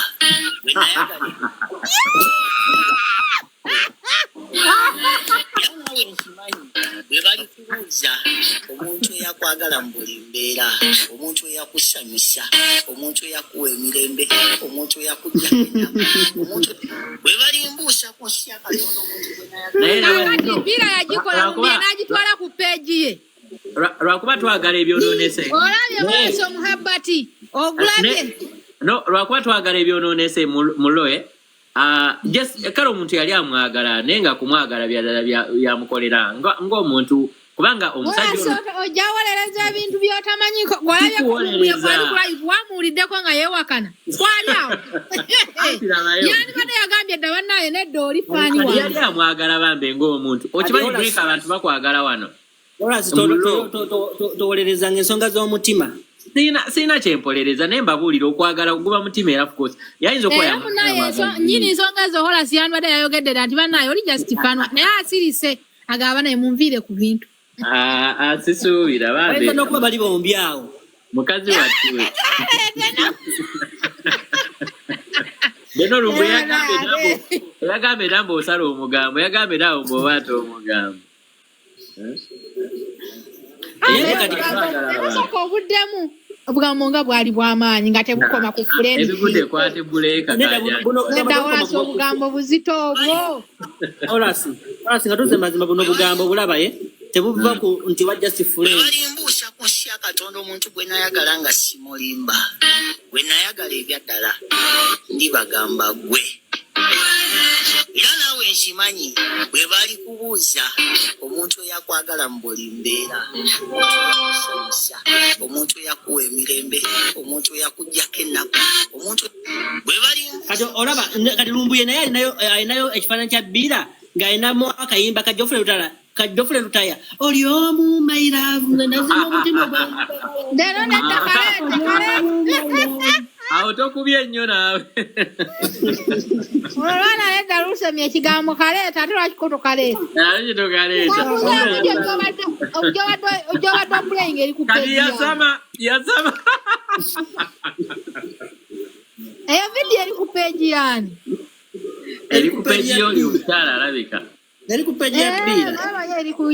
bwe bali kubuuza omuntu eyakwagala mu buli mbeera omuntu eyakusanyusa omuntu eyakuwa emirembe omuntu eyakujjamina omuntu bwe bali mbuusa kusya Katonda omuntu gwe nayagala Biira yagikola Lumbuye n'agitwala ku peegi ye lwakuba twagala ebyonoonese olabye mwese omuhabbati ogulabye lwakuba twagala ebyonoonese muloe kale omuntu yali amwagala naye nga kumwagala byalala byamukolera ng'omuntu kubanga omusajja ojja wolereza ebintu by'otamanyiko wamuwuliddeko nga yeewakana kwalyawo yandibadde yagambye dda bannaye nedda oli faani wa yali amwagala bambe ng'omuntu okimanyi buleka abantu bakwagala wano towolerezanga ensonga z'omutima sina kyempolereza naye mbabuulira okwagala kuguba mutima era fukosi yayinza nyini ensonga zo Horace yandibadde yayogedde nti bannaye oli justifanwa naye asirise agaba naye munviire ku bintu sisuubira bambe n'okuba bali bombi awo mukazi wattiwe Deno Lumbuye yagambe nambo osala omugambo yagambe naawe mbobaata omugambo soka obuddemu obugambo nga bwali bw'amaanyi nga tebukoma ku fulendi nedda Horace obugambo buzito obwo Horace nga tuze mazima buno obugambo bulabaye tebuva ku nti wajja si fulendi bali mbuusa kusya Katonda omuntu gwe nayagala nga simulimba gwe nayagala ebyaddala ndibagamba gwe era naawe okimanyi bwe bali kubuuza omuntu eyakwagala mu buli mbeera, omuntu eyakuwa emirembe, omuntu eyakuggyako ennaku, omuntu bwe bali kati olaba kati Lumbuye naye alinayo ekifaananyi kya Biira ng'alinamu akayimba Kajjofule Lutaya oli omu my love nazima omutima gwange Deno nedda kaleeta awo tokubye nnyo naawe olwana nedda lusemye ekigambo kaleeta ate lwaki tokaleeta ojobadde omulayinga eri ku kati yasama eyo vidiyo eri ku peegi yani eri ku peegi y'oli omukyala alabika eri ku peegi ya Biira eri ku